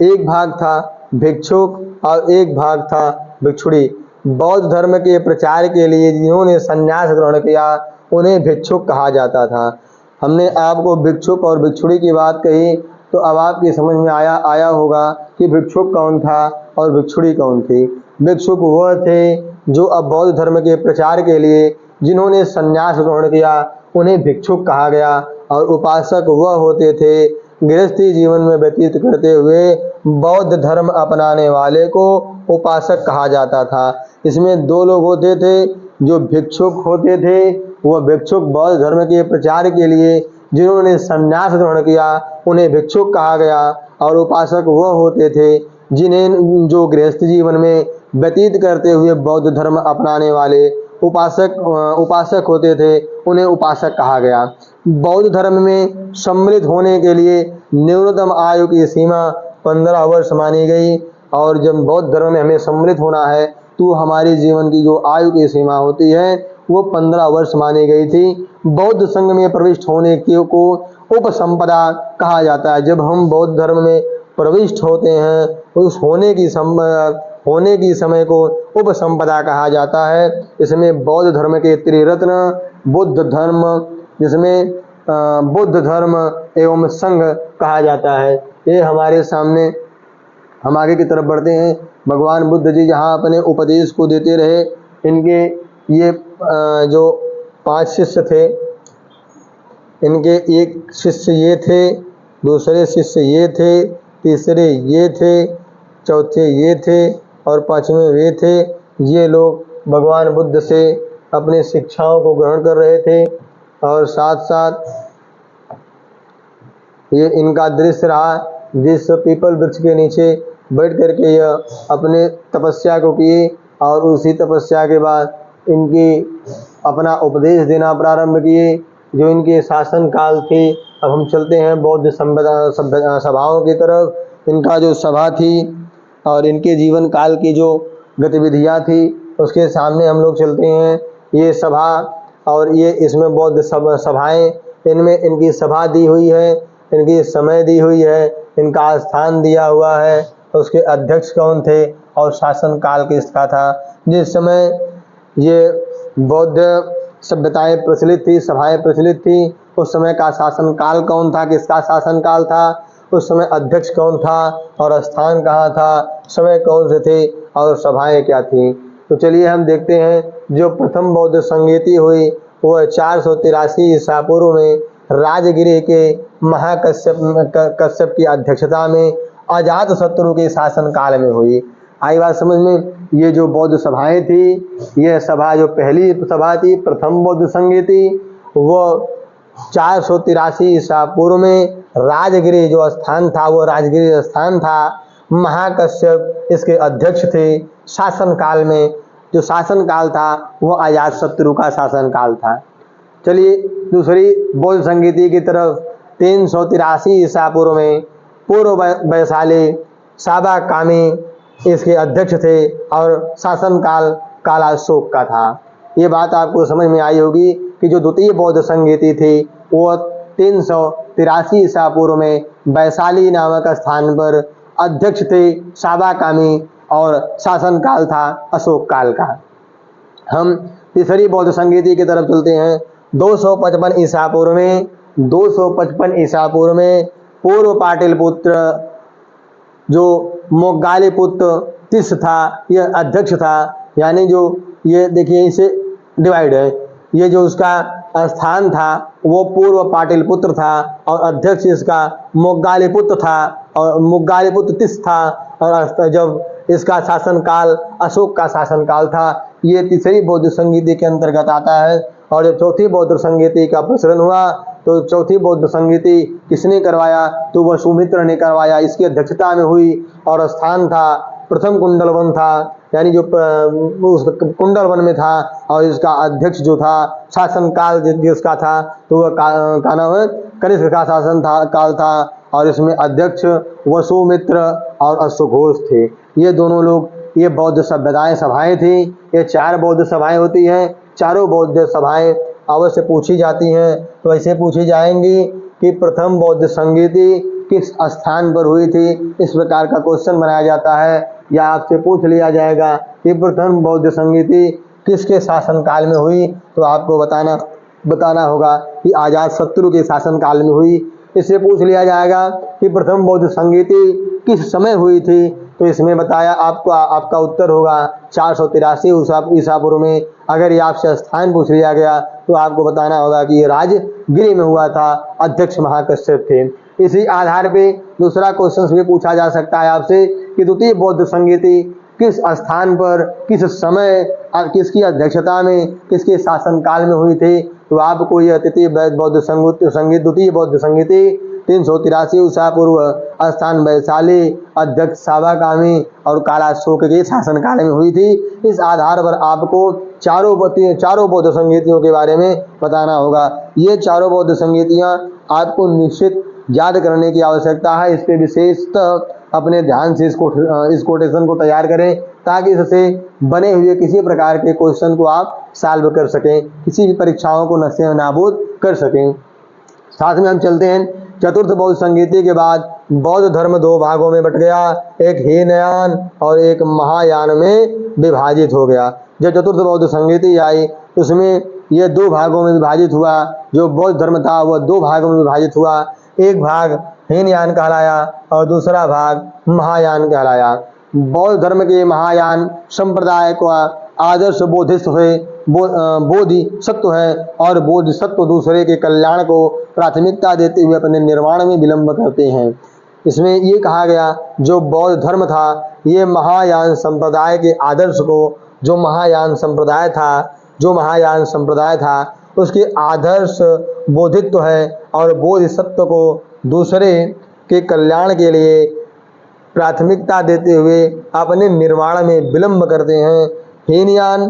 एक भाग था भिक्षुक और एक भाग था भिक्षुणी। बौद्ध धर्म के प्रचार के लिए जिन्होंने संन्यास ग्रहण किया उन्हें भिक्षुक कहा जाता था। हमने आपको भिक्षुक और भिक्षुणी की बात कही, तो अब आपकी समझ में आया होगा कि भिक्षुक कौन था और भिक्षुणी कौन थी। भिक्षुक वह थे जो अब बौद्ध धर्म के प्रचार के लिए जिन्होंने संन्यास ग्रहण किया उन्हें भिक्षुक कहा गया। और उपासक वह होते थे गृहस्थी जीवन में व्यतीत करते हुए बौद्ध धर्म अपनाने वाले को उपासक कहा जाता था। इसमें 2 लोग होते थे। जो भिक्षुक होते थे वह भिक्षुक बौद्ध धर्म के प्रचार के लिए जिन्होंने संन्यास ग्रहण किया उन्हें भिक्षुक कहा गया। और उपासक वह होते थे जो गृहस्थ जीवन में व्यतीत करते हुए बौद्ध धर्म अपनाने वाले उपासक होते थे, उन्हें उपासक कहा गया। बौद्ध धर्म में सम्मिलित होने के लिए न्यूनतम आयु की सीमा 15 वर्ष मानी गई। और जब बौद्ध धर्म में हमें सम्मिलित होना है तो हमारे जीवन की जो आयु की सीमा होती है वो 15 वर्ष मानी गई थी। बौद्ध संघ में प्रविष्ट होने को उपसंपदा कहा जाता है। जब हम बौद्ध धर्म में प्रविष्ट होते हैं उस होने की समय को उपसंपदा कहा जाता है। इसमें बौद्ध धर्म के त्रिरत्न बुद्ध धर्म, जिसमें बुद्ध धर्म एवं संघ कहा जाता है। ये हमारे सामने, हम आगे की तरफ बढ़ते हैं। भगवान बुद्ध जी जहाँ अपने उपदेश को देते रहे, इनके ये जो 5 शिष्य थे, इनके एक शिष्य ये थे, दूसरे शिष्य ये थे, तीसरे ये थे, चौथे ये थे और 5वें वे थे। ये लोग भगवान बुद्ध से अपनी शिक्षाओं को ग्रहण कर रहे थे और साथ साथ ये इनका दृश्य रहा जिस पीपल वृक्ष के नीचे बैठ करके यह अपने तपस्या को किए और उसी तपस्या के बाद इनकी अपना उपदेश देना प्रारंभ किए। जो इनके शासन काल थे। अब हम चलते हैं बौद्ध सभाओं की तरफ। इनका जो सभा थी और इनके जीवन काल की जो गतिविधियाँ थी उसके सामने हम लोग चलते हैं। ये सभा और ये इसमें बौद्ध सभाएं, इनमें इनकी सभा दी हुई है, इनकी समय दी हुई है, इनका स्थान दिया हुआ है, उसके अध्यक्ष कौन थे और शासन काल किसका था। जिस समय ये बौद्ध सभ्यताएं प्रचलित थी, सभाएं प्रचलित थी, उस समय का शासन काल कौन था, किसका शासन काल था, उस समय अध्यक्ष कौन था और स्थान कहाँ था, समय कौन से थे और सभाएं क्या थी। तो चलिए हम देखते हैं। जो प्रथम बौद्ध संगीति हुई वह 483 ईसा पूर्व में राजगिरी के कश्यप की अध्यक्षता में अजातशत्रु के शासन काल में हुई। आई बात समझ में। ये जो बौद्ध सभाएं थी, यह सभा जो पहली सभा थी प्रथम बौद्ध संगीति, वो 483 ईसा पूर्व में राजगिरी जो स्थान था वो राजगिरी स्थान था। महाकश्यप इसके अध्यक्ष थे। शासन काल में जो शासन काल था वो अजातशत्रु का शासन काल था। चलिए दूसरी बौद्ध संगीति की तरफ। 383 ईसा पूर्व में पूर्व वैशाली साबा कामी इसके अध्यक्ष थे और शासन काल कालाशोक का था। ये बात आपको समझ में आई होगी कि जो द्वितीय बौद्ध संगीति थी वो 383 ईसा पूर्व में वैशाली नामक स्थान पर अध्यक्ष थे साबा कामी और शासन काल था अशोक काल का। हम तीसरी बौद्ध संगीति की तरफ चलते हैं। 255 ईसा पूर्व में 255 ईसा पूर्व में पूर्व पाटलिपुत्र जो मोग्गालीपुत्र तिस्स था, यह अध्यक्ष था। यानी जो ये देखिए इसे डिवाइड है, ये जो उसका स्थान था वो पूर्व पाटलिपुत्र था और अध्यक्ष इसका मोग्गालीपुत्र था और मोग्गालीपुत्र तिस्स था। और जब इसका शासन काल अशोक का शासन काल था। ये तीसरी बौद्ध संगीति के अंतर्गत आता है। और जब चौथी बौद्ध संगीति का प्रचलन हुआ तो चौथी बौद्ध संगीति किसने करवाया, तो वह सुमित्र ने करवाया। इसकी अध्यक्षता में हुई और स्थान था प्रथम कुंडलवन था, यानी जो उस कुंडलवन में था। और इसका अध्यक्ष जो था शासन काल जिसका था तो वह का नाम है कनिष्क का शासन काल था। और इसमें अध्यक्ष वसुमित्र और अश्वघोष थे। ये दोनों लोग, ये बौद्ध सभाएं थी। ये 4 बौद्ध सभाएं होती हैं। चारों बौद्ध सभाएं अवश्य पूछी जाती हैं। तो ऐसे पूछी जाएंगी कि प्रथम बौद्ध संगीति किस स्थान पर हुई थी, इस प्रकार का क्वेश्चन बनाया जाता है। या आपसे पूछ लिया जाएगा कि प्रथम बौद्ध संगीति किसके शासन काल में हुई, तो आपको बताना होगा कि अजातशत्रु के शासन काल में हुई। इससे पूछ लिया जाएगा कि प्रथम बौद्ध संगीति किस समय हुई थी, तो इसमें बताया आपका उत्तर होगा 483 ईसा पूर्व में। अगर ये आपसे स्थान पूछ लिया गया तो आपको बताना होगा कि ये राजगिरी में हुआ था, अध्यक्ष महाकश्यप थे। इसी आधार पे दूसरा क्वेश्चन भी पूछा जा सकता है आपसे कि द्वितीय बौद्ध संगीति किस स्थान पर, किस समय, किसकी अध्यक्षता में, किसके शासन काल में हुई थी, तो आपको यह द्वितीय बौद्ध संगीति 383 ईसा पूर्व स्थान वैशाली, अध्यक्ष साबाकामी और कालाशोक के शासन काल में हुई थी। इस आधार पर आपको चारों बौद्ध संगीतियों के बारे में बताना होगा। ये चारों बौद्ध संगीतियाँ आपको निश्चित याद करने की आवश्यकता है। इस पे विशेषतः अपने ध्यान से इस कोटेशन को तैयार करें, ताकि इससे बने हुए किसी प्रकार के क्वेश्चन को आप सॉल्व कर सकें, किसी भी परीक्षाओं को नस्ते नाबूद कर सकें। साथ में हम चलते हैं, चतुर्थ बौद्ध संगीति के बाद बौद्ध धर्म दो भागों में बट गया, एक हीनयान और एक महायान में विभाजित हो गया। जब चतुर्थ बौद्ध संगीति आई उसमें यह दो भागों में विभाजित हुआ। जो बौद्ध धर्म था वह दो भागों में विभाजित हुआ, एक भाग हीनयान कहलाया और दूसरा भाग महायान कहलाया। बौद्ध धर्म के महायान संप्रदाय को आदर्श बोधिसत्व है, बोधिसत्व है, और बोधिसत्व दूसरे के कल्याण को प्राथमिकता देते हुए अपने निर्माण में विलंब करते हैं। इसमें ये कहा गया जो बौद्ध धर्म था ये महायान संप्रदाय के आदर्श को, जो महायान संप्रदाय था उसके आदर्श बोधित्व है और बोधिसत्व को दूसरे के कल्याण के लिए प्राथमिकता देते हुए अपने निर्माण में विलंब करते हैं। हीनयान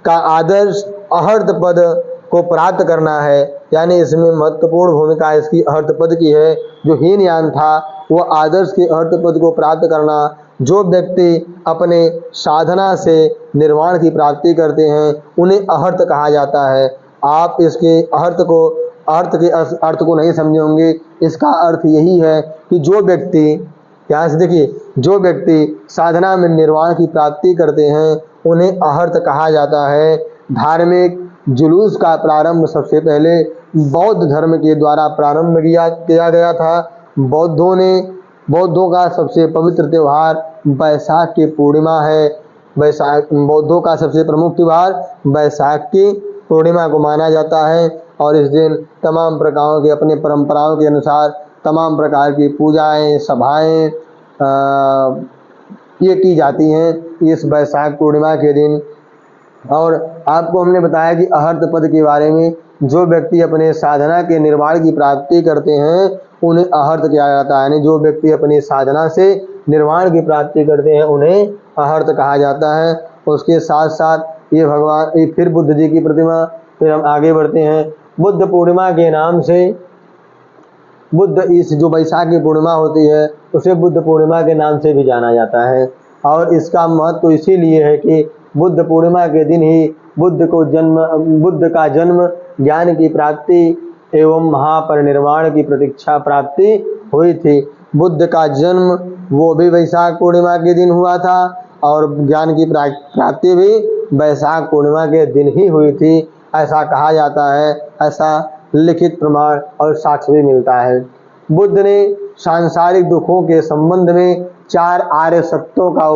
का आदर्श अहर्त पद को प्राप्त करना है, यानी इसमें महत्वपूर्ण भूमिका इसकी अहर्त पद की है। जो हीनयान था वह आदर्श के अहर्त पद को प्राप्त करना, जो व्यक्ति अपने साधना से निर्वाण की प्राप्ति करते हैं उन्हें अहर्त कहा जाता है। आप इसके अर्थ को नहीं समझे होंगे। इसका अर्थ यही है कि जो व्यक्ति, यहाँ से देखिए, जो व्यक्ति साधना में निर्वाण की प्राप्ति करते हैं उन्हें अहर्त कहा जाता है। धार्मिक जुलूस का प्रारंभ सबसे पहले बौद्ध धर्म के द्वारा प्रारंभ किया गया था। बौद्धों का सबसे पवित्र त्यौहार बैसाख की पूर्णिमा है। बौद्धों का सबसे प्रमुख त्यौहार बैसाख की पूर्णिमा को माना जाता है और इस दिन तमाम प्रकारों के अपने परंपराओं के अनुसार तमाम प्रकार की पूजाएं, सभाएं ये की जाती हैं इस बैसाख पूर्णिमा के दिन। और आपको हमने बताया कि अहर्त पद के बारे में, जो व्यक्ति अपने साधना के निर्वाण की प्राप्ति करते हैं उन्हें अहर्त किया जाता है, यानी जो व्यक्ति अपनी साधना से निर्वाण की प्राप्ति करते हैं उन्हें अहर्त कहा जाता है। उसके साथ साथ ये फिर बुद्ध जी की प्रतिमा, फिर हम आगे बढ़ते हैं। बुद्ध पूर्णिमा के नाम से इस जो बैसाख की पूर्णिमा होती है उसे बुद्ध पूर्णिमा के नाम से भी जाना जाता है। और इसका महत्व इसीलिए है कि बुद्ध पूर्णिमा के दिन ही बुद्ध का जन्म, ज्ञान की प्राप्ति एवं महापरिनिर्वाण की प्रतीक्षा प्राप्ति हुई थी। बुद्ध का जन्म वो भी बैसाख पूर्णिमा के दिन हुआ था और ज्ञान की प्राप्ति भी बैसाख पूर्णिमा के दिन ही हुई थी, ऐसा कहा जाता है। ऐसा लिखित प्रमाण और साक्ष्य भी मिलता है। बुद्ध ने सांसारिक दुखों के संबंध में 4 आर्य सत्यों का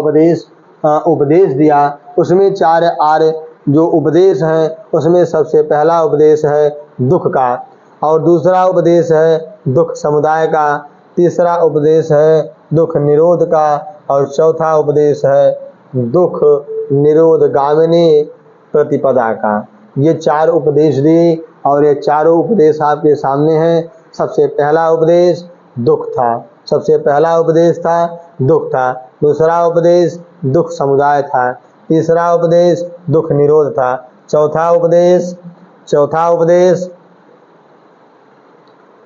उपदेश दिया। उसमें 4 आर्य जो उपदेश हैं उसमें सबसे पहला उपदेश है दुख का, और दूसरा उपदेश है दुख समुदाय का, तीसरा उपदेश है दुख निरोध का, और चौथा उपदेश है दुख निरोध गामिनी प्रतिपदा का। ये 4 उपदेश दिए और ये चारों उपदेश आपके सामने हैं। सबसे पहला उपदेश दुख था, दूसरा उपदेश दुख समुदाय था, तीसरा उपदेश दुख निरोध था, चौथा उपदेश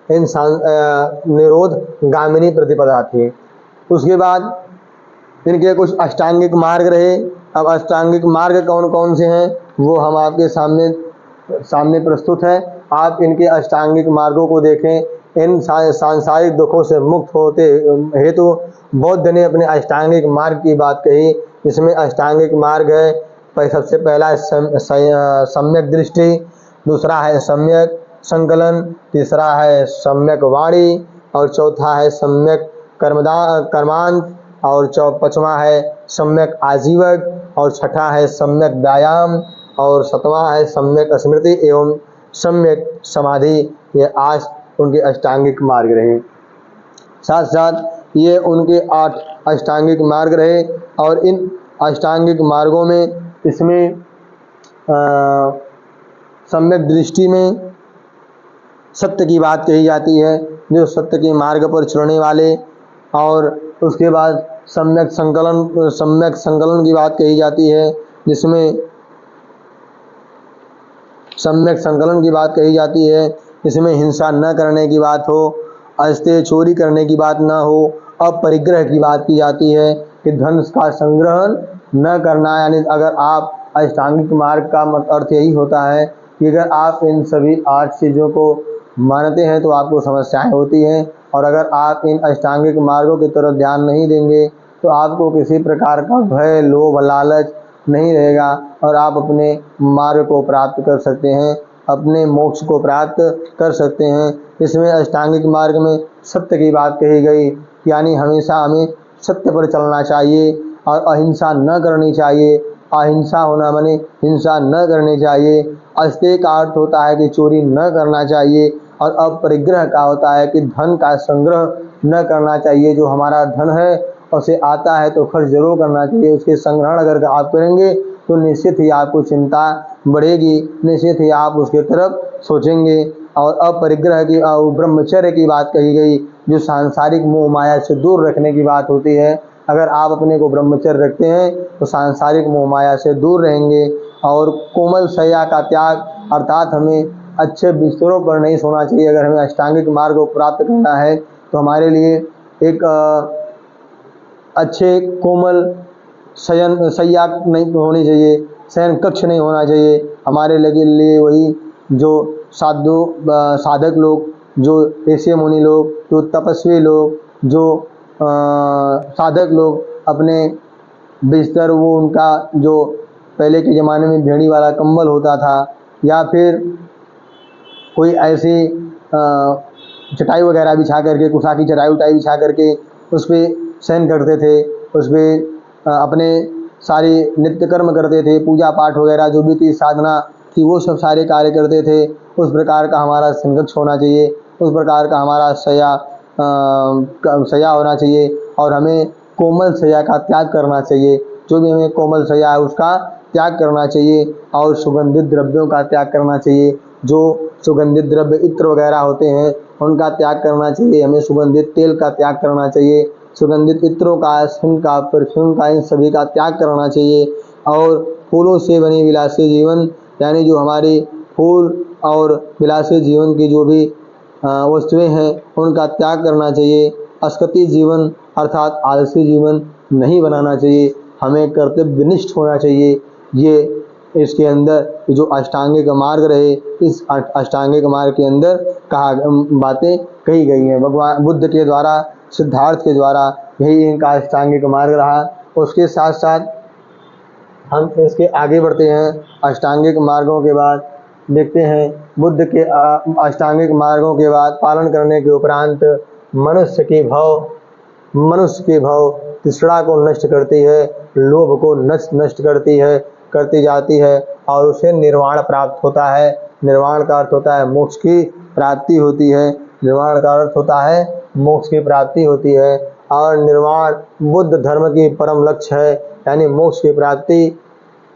निरोध गामिनी प्रतिपदा थी। उसके बाद इनके कुछ अष्टांगिक मार्ग रहे। अब अष्टांगिक मार्ग कौन कौन से हैं वो हम आपके सामने प्रस्तुत है। आप इनके अष्टांगिक मार्गों को देखें। इन सांसारिक दुखों से मुक्त होते हेतु बौद्ध ने अपने अष्टांगिक मार्ग की बात कही। इसमें अष्टांगिक मार्ग है, सबसे पहला है सम्यक दृष्टि, दूसरा है सम्यक संकलन, तीसरा है सम्यक वाणी, और चौथा है सम्यक कर्मांत, और पांचवा है सम्यक आजीवक, और छठा है सम्यक व्यायाम, और सातवां है सम्यक स्मृति एवं सम्यक समाधि। ये 8 उनके अष्टांगिक मार्ग रहे। साथ साथ ये उनके 8 अष्टांगिक मार्ग रहे। और इन अष्टांगिक मार्गों में इसमें सम्यक दृष्टि में सत्य की बात कही जाती है, जो सत्य के मार्ग पर चलने वाले, और उसके बाद सम्यक संकलन की बात कही जाती है, जिसमें सम्यक संकलन की बात कही जाती है, इसमें हिंसा न करने की बात हो, अस्ते चोरी करने की बात ना हो, अपरिग्रह की बात की जाती है कि धन का संग्रहण न करना, यानी अगर आप अष्टांगिक मार्ग का अर्थ यही होता है कि अगर आप इन सभी 8 चीज़ों को मानते हैं तो आपको समस्याएं होती हैं, और अगर आप इन अष्टांगिक मार्गों की तरफ ध्यान नहीं देंगे तो आपको किसी प्रकार का भय, लोभ, लालच नहीं रहेगा और आप अपने मार्ग को प्राप्त कर सकते हैं, अपने मोक्ष को प्राप्त कर सकते हैं। इसमें अष्टांगिक मार्ग में सत्य की बात कही गई, यानी हमेशा हमें सत्य पर चलना चाहिए और अहिंसा न करनी चाहिए। अहिंसा होना माने हिंसा न करनी चाहिए। अस्तेय का अर्थ होता है कि चोरी न करना चाहिए, और अपरिग्रह का होता है कि धन का संग्रह न करना चाहिए। जो हमारा धन है उसे आता है तो खर्च जरूर करना चाहिए, उसके संग्रहण अगर आप करेंगे तो निश्चित ही आपको चिंता बढ़ेगी, निश्चित ही आप उसके तरफ सोचेंगे। और अपरिग्रह की और ब्रह्मचर्य की बात कही गई, जो सांसारिक मोह माया से दूर रखने की बात होती है। अगर आप अपने को ब्रह्मचर्य रखते हैं तो सांसारिक मोह माया से दूर रहेंगे। और कोमल शैया का त्याग, अर्थात हमें अच्छे बिस्तरों पर नहीं सोना चाहिए। अगर हमें अष्टांगिक मार्ग को प्राप्त करना है तो हमारे लिए एक अच्छे कोमल शैया नहीं होनी चाहिए, शयन कक्ष नहीं होना चाहिए। हमारे लिए वही जो साधक लोग, जो ऋषि मुनि लोग, जो तपस्वी लोग, जो साधक लोग अपने बिस्तर, वो उनका जो पहले के ज़माने में भेड़ी वाला कंबल होता था, या फिर कोई ऐसी चटाई वगैरह बिछा करके, कुशा की चटाई उटाई बिछा करके उस पर शयन करते थे, उस पर अपने सारी नित्य कर्म करते थे, पूजा पाठ वगैरह जो भी थी, साधना थी, वो सब सारे कार्य करते थे। उस प्रकार का हमारा संघर्ष होना चाहिए, उस प्रकार का हमारा शैया होना चाहिए, और हमें कोमल शैया का त्याग करना चाहिए। जो भी हमें कोमल शैया है उसका त्याग करना चाहिए, और सुगंधित द्रव्यों का त्याग करना चाहिए। जो सुगंधित द्रव्य इत्र वगैरह होते हैं उनका त्याग करना चाहिए। हमें सुगंधित तेल का त्याग करना चाहिए, सुगंधित इत्रों का, स्किन का, परफ्यूम का, इन सभी का त्याग करना चाहिए। और फूलों से बनी विलासी जीवन, यानी जो हमारी फूल और विलासी जीवन की जो भी वस्तुएं हैं उनका त्याग करना चाहिए। असक्ति जीवन अर्थात आलसी जीवन नहीं बनाना चाहिए, हमें कर्तव्यनिष्ठ होना चाहिए। ये इसके अंदर जो अष्टांगिक मार्ग रहे, इस अष्टांगिक मार्ग के अंदर बातें कही गई हैं भगवान बुद्ध के द्वारा, सिद्धार्थ के द्वारा। यही इनका अष्टांगिक मार्ग रहा। उसके साथ साथ हम इसके आगे बढ़ते हैं। अष्टांगिक मार्गों के बाद देखते हैं, बुद्ध के अष्टांगिक मार्गों के बाद पालन करने के उपरांत मनुष्य के भव तृष्णा को नष्ट करती है, लोभ को नष्ट करती जाती है, और उसे निर्वाण प्राप्त होता है। निर्वाण का अर्थ होता है मोक्ष की प्राप्ति होती है। निर्वाण का अर्थ होता है मोक्ष की प्राप्ति होती है, और निर्वाण बुद्ध धर्म की परम लक्ष्य है, यानी मोक्ष की प्राप्ति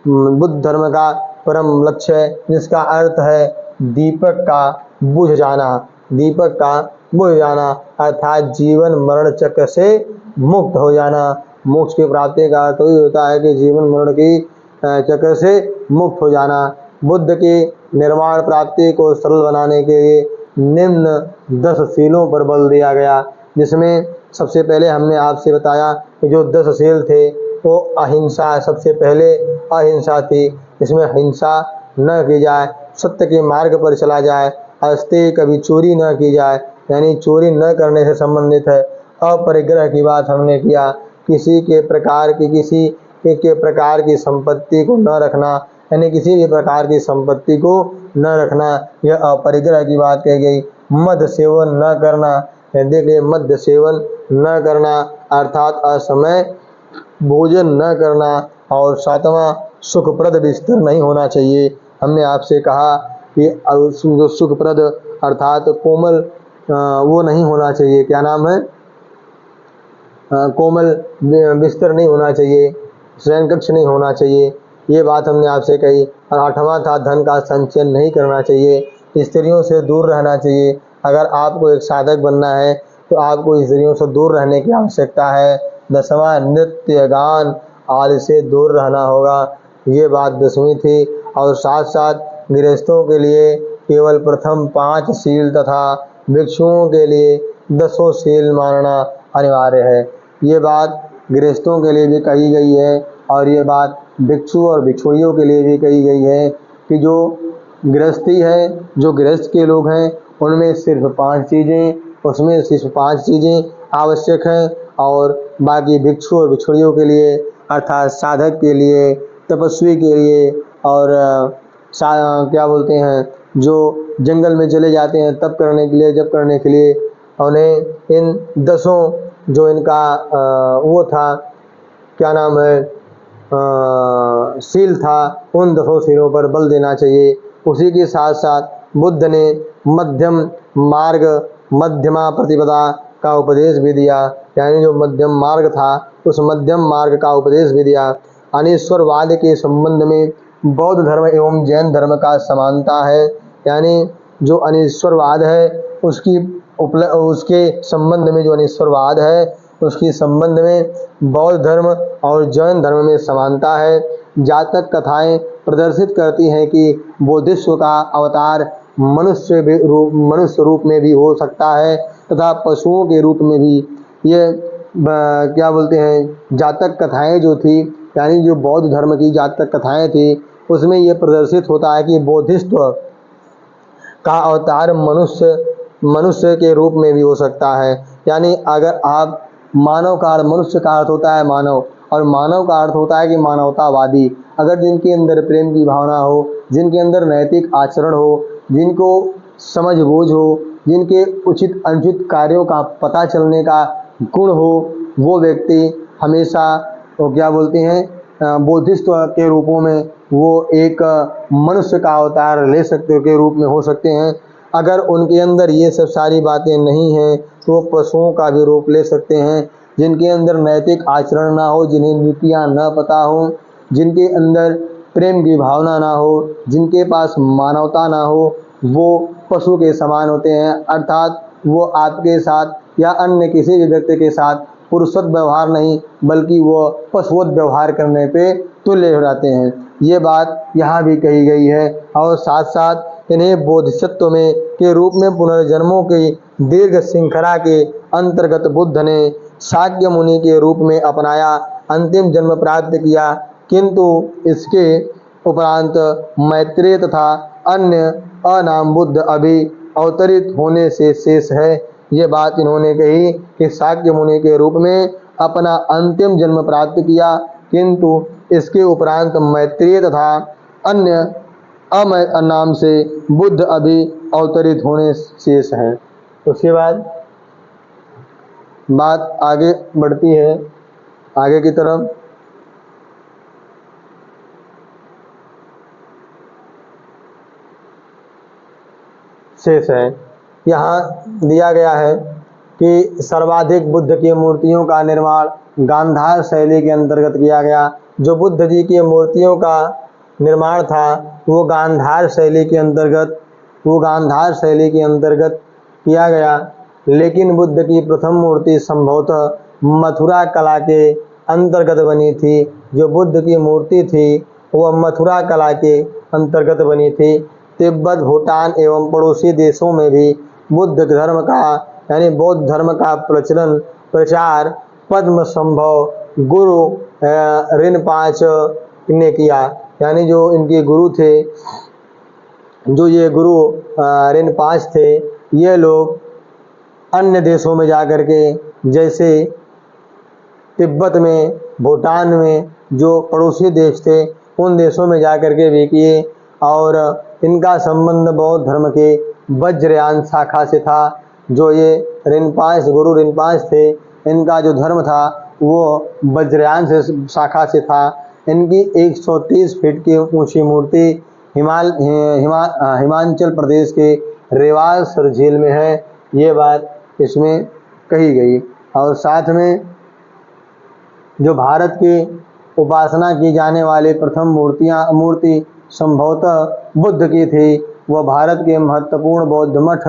बुद्ध धर्म का परम लक्ष्य है, जिसका अर्थ है दीपक का बुझ जाना। दीपक का बुझ जाना अर्थात जीवन मरण चक्र से मुक्त हो जाना। मोक्ष की प्राप्ति का अर्थ ही होता है कि जीवन मरण की चक्र से मुक्त हो जाना। बुद्ध की निर्वाण प्राप्ति को सरल बनाने के लिए निम्न 10 शीलों पर बल दिया गया, जिसमें सबसे पहले हमने आपसे बताया कि जो 10 शील थे वो अहिंसा, सबसे पहले अहिंसा थी। इसमें हिंसा न की जाए, सत्य के मार्ग पर चला जाए, अस्तेय, कभी चोरी न की जाए, यानी चोरी न करने से संबंधित है। अपरिग्रह की बात हमने किया, किसी के प्रकार की संपत्ति को न रखना, यानी किसी भी प्रकार की संपत्ति को न रखना, यह अपरिग्रह की बात कही गई। मद्य सेवन न करना, देखिए मद्य सेवन न करना अर्थात असमय भोजन न करना। और 7वां सुखप्रद बिस्तर नहीं होना चाहिए। हमने आपसे कहा कि जो सुखप्रद अर्थात कोमल वो नहीं होना चाहिए, क्या नाम है, कोमल बिस्तर नहीं होना चाहिए, शयन कक्ष नहीं होना चाहिए, ये बात हमने आपसे कही। और 8वां था धन का संचयन नहीं करना चाहिए, स्त्रियों से दूर रहना चाहिए। अगर आपको एक साधक बनना है तो आपको स्त्रियों से दूर रहने की आवश्यकता है। 10वां नृत्य गान आदि से दूर रहना होगा, ये बात 10वीं थी। और साथ साथ गृहस्थों के लिए केवल प्रथम 5 शील तथा भिक्षुओं के लिए 10 शील मानना, अनिवार्य है। ये बात गृहस्थों के लिए भी कही गई है और ये बात भिक्षु और भिक्षुणियों के लिए भी कही गई है कि जो गृहस्थी है, जो गृहस्थ के लोग हैं, उनमें सिर्फ 5 चीज़ें उसमें सिर्फ 5 चीज़ें आवश्यक हैं और बाकी भिक्षु और भिक्षुणियों के लिए अर्थात साधक के लिए, तपस्वी के लिए और क्या बोलते हैं जो जंगल में चले जाते हैं तप करने के लिए, जप करने के लिए, उन्हें इन 10 जो इनका वो था, क्या नाम है, शील था, उन 10 शीलों पर बल देना चाहिए। उसी के साथ साथ बुद्ध ने मध्यम मार्ग, मध्यमा प्रतिपदा का उपदेश भी दिया, यानी जो मध्यम मार्ग था उस मध्यम मार्ग का उपदेश भी दिया। अनीश्वरवाद के संबंध में बौद्ध धर्म एवं जैन धर्म का समानता है, यानी जो अनीश्वरवाद है उसके संबंध में, जो अनीश्वरवाद है उसके संबंध में बौद्ध धर्म और जैन धर्म में समानता है। जातक कथाएं प्रदर्शित करती हैं कि बोधिसत्व का अवतार मनुष्य रूप में भी हो सकता है तथा पशुओं के रूप में भी। ये क्या बोलते हैं, जातक कथाएं जो थी, यानी जो बौद्ध धर्म की जातक कथाएं थी, उसमें ये प्रदर्शित होता है कि बोधिसत्व का अवतार मनुष्य के रूप में भी हो सकता है। यानी अगर आप मानव का, मनुष्य का अर्थ होता है मानव, और मानव का अर्थ होता है कि मानवतावादी। अगर जिनके अंदर प्रेम की भावना हो, जिनके अंदर नैतिक आचरण हो, जिनको समझ बूझ हो, जिनके उचित अनुचित कार्यों का पता चलने का गुण हो, वो व्यक्ति हमेशा वो क्या बोलते हैं, बोधिसत्व के रूपों में वो एक मनुष्य का अवतार ले सकते के रूप में हो सकते हैं। अगर उनके अंदर ये सब सारी बातें नहीं हैं तो वो पशुओं का भी रूप ले सकते हैं। जिनके अंदर नैतिक आचरण ना हो, जिन्हें नीतियाँ न पता हो, जिनके अंदर प्रेम की भावना ना हो, जिनके पास मानवता ना हो, वो पशु के समान होते हैं। अर्थात वो आपके साथ या अन्य किसी भी व्यक्ति के साथ पुरुषवत व्यवहार नहीं बल्कि वो पशुवत व्यवहार करने पे तुल्य हो जाते हैं। ये बात यहाँ भी कही गई है। और साथ साथ इन्हें बोधिसत्व में के रूप में पुनर्जन्मों की दीर्घ श्रृंखला के अंतर्गत बुद्ध ने शाक्य मुनि के रूप में अपनाया, अंतिम जन्म प्राप्त किया, किंतु इसके उपरांत मैत्रेय तथा अन्य अनाम बुद्ध अभी अवतरित होने से शेष है। ये बात इन्होंने कही कि शाक्य मुनि के रूप में अपना अंतिम जन्म प्राप्त किया, किंतु इसके उपरांत मैत्रेय तथा अन्य अनाम से बुद्ध अभी अवतरित होने शेष हैं। उसके बाद बात आगे बढ़ती है, आगे की तरफ। शेष है, यहाँ दिया गया है कि सर्वाधिक बुद्ध की मूर्तियों का निर्माण गांधार शैली के अंतर्गत किया गया। जो बुद्ध जी की मूर्तियों का निर्माण था वो गांधार शैली के अंतर्गत किया गया। लेकिन बुद्ध की प्रथम मूर्ति संभवतः मथुरा कला के अंतर्गत बनी थी। जो बुद्ध की मूर्ति थी वह मथुरा कला के अंतर्गत बनी थी। तिब्बत, भूटान एवं पड़ोसी देशों में भी बुद्ध धर्म का यानी बौद्ध धर्म का प्रचार पद्म संभव गुरु रिनपाच ने किया। यानी जो इनके गुरु थे, जो ये गुरु रिनपाच थे, ये लोग अन्य देशों में जाकर के, जैसे तिब्बत में, भूटान में, जो पड़ोसी देश थे उन देशों में जाकर के भी किए। और इनका संबंध बौद्ध धर्म के वज्रयान शाखा से था। जो ये रिनपाच, गुरु रिनपाच थे, इनका जो धर्म था वो वज्रयान से शाखा से था। इनकी 130 फीट की ऊंची मूर्ति हिमाचल प्रदेश के रेवासर झील में है। ये बात इसमें कही गई। और साथ में जो भारत की उपासना की जाने वाली प्रथम मूर्ति संभवतः बुद्ध की थी। वह भारत के महत्वपूर्ण बौद्ध मठ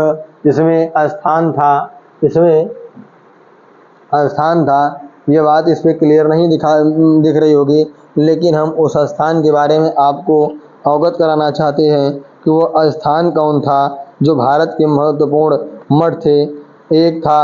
जिसमें स्थान था, ये बात इस पर क्लियर नहीं दिख रही होगी, लेकिन हम उस स्थान के बारे में आपको अवगत कराना चाहते हैं कि वो स्थान कौन था जो भारत के महत्वपूर्ण मठ थे। एक था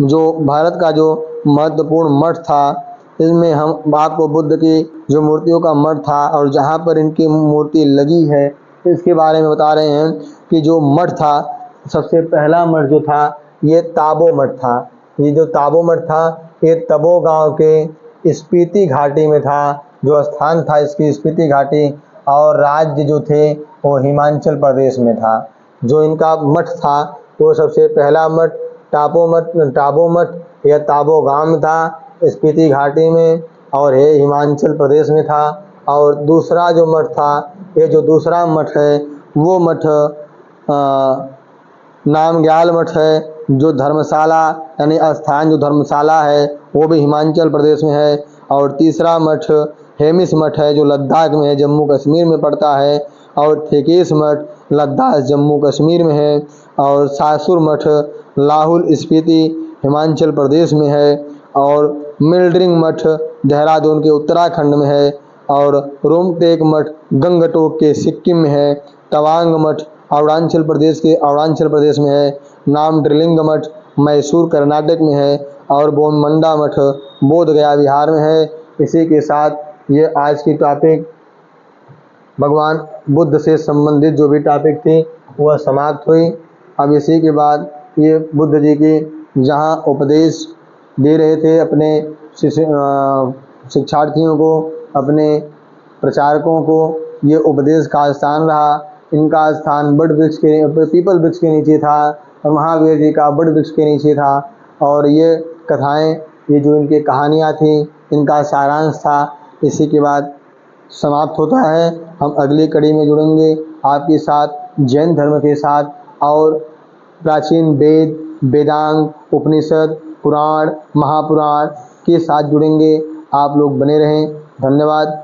जो भारत का जो महत्वपूर्ण मठ था, इसमें हम आपको बुद्ध की जो मूर्तियों का मठ था और जहाँ पर इनकी मूर्ति लगी है इसके बारे में बता रहे हैं कि जो मठ था, सबसे पहला मठ जो था ये ताबो मठ था। ये जो ताबो मठ था ये तबो गांव के स्पीति घाटी में था। जो स्थान था इसकी स्पीति घाटी, और राज्य जो थे वो हिमाचल प्रदेश में था। जो इनका मठ था वो सबसे पहला मठ टाबो मठ या ताबो गांव में था, स्पीति घाटी में, और ये हिमाचल प्रदेश में था। और दूसरा जो मठ था, ये जो दूसरा मठ है वो मठ नामग्याल मठ है, जो धर्मशाला यानी स्थान जो धर्मशाला है वो भी हिमाचल प्रदेश में है। और तीसरा मठ हेमिस मठ है जो लद्दाख में है, जम्मू कश्मीर में पड़ता है। और थेकेस मठ लद्दाख जम्मू कश्मीर में है। और सासुर मठ लाहौल स्पीति हिमाचल प्रदेश में है। और मिल्ड्रिंग मठ देहरादून के उत्तराखंड में है। और रोमटेक मठ गंगटोक के सिक्किम में है। तवांग मठ अरुणाचल प्रदेश में है। नामड्रिलिंग मठ मैसूर कर्नाटक में है। और बोममंडा मठ बोध गया बिहार में है। इसी के साथ ये आज की टॉपिक भगवान बुद्ध से संबंधित जो भी टॉपिक थी वह समाप्त हुई। अब इसी के बाद ये बुद्ध जी की जहाँ उपदेश दे रहे थे अपने शिक्षार्थियों को, अपने प्रचारकों को, ये उपदेश का स्थान रहा। इनका स्थान पीपल वृक्ष के नीचे था और महावीर जी का बड़ वृक्ष के नीचे था। और ये कथाएं, ये जो इनकी कहानियाँ थी, इनका सारांश था। इसी के बाद समाप्त होता है। हम अगली कड़ी में जुड़ेंगे आपके साथ जैन धर्म के साथ, और प्राचीन वेद, वेदांग, उपनिषद, पुराण, महापुराण के साथ जुड़ेंगे। आप लोग बने रहें। धन्यवाद।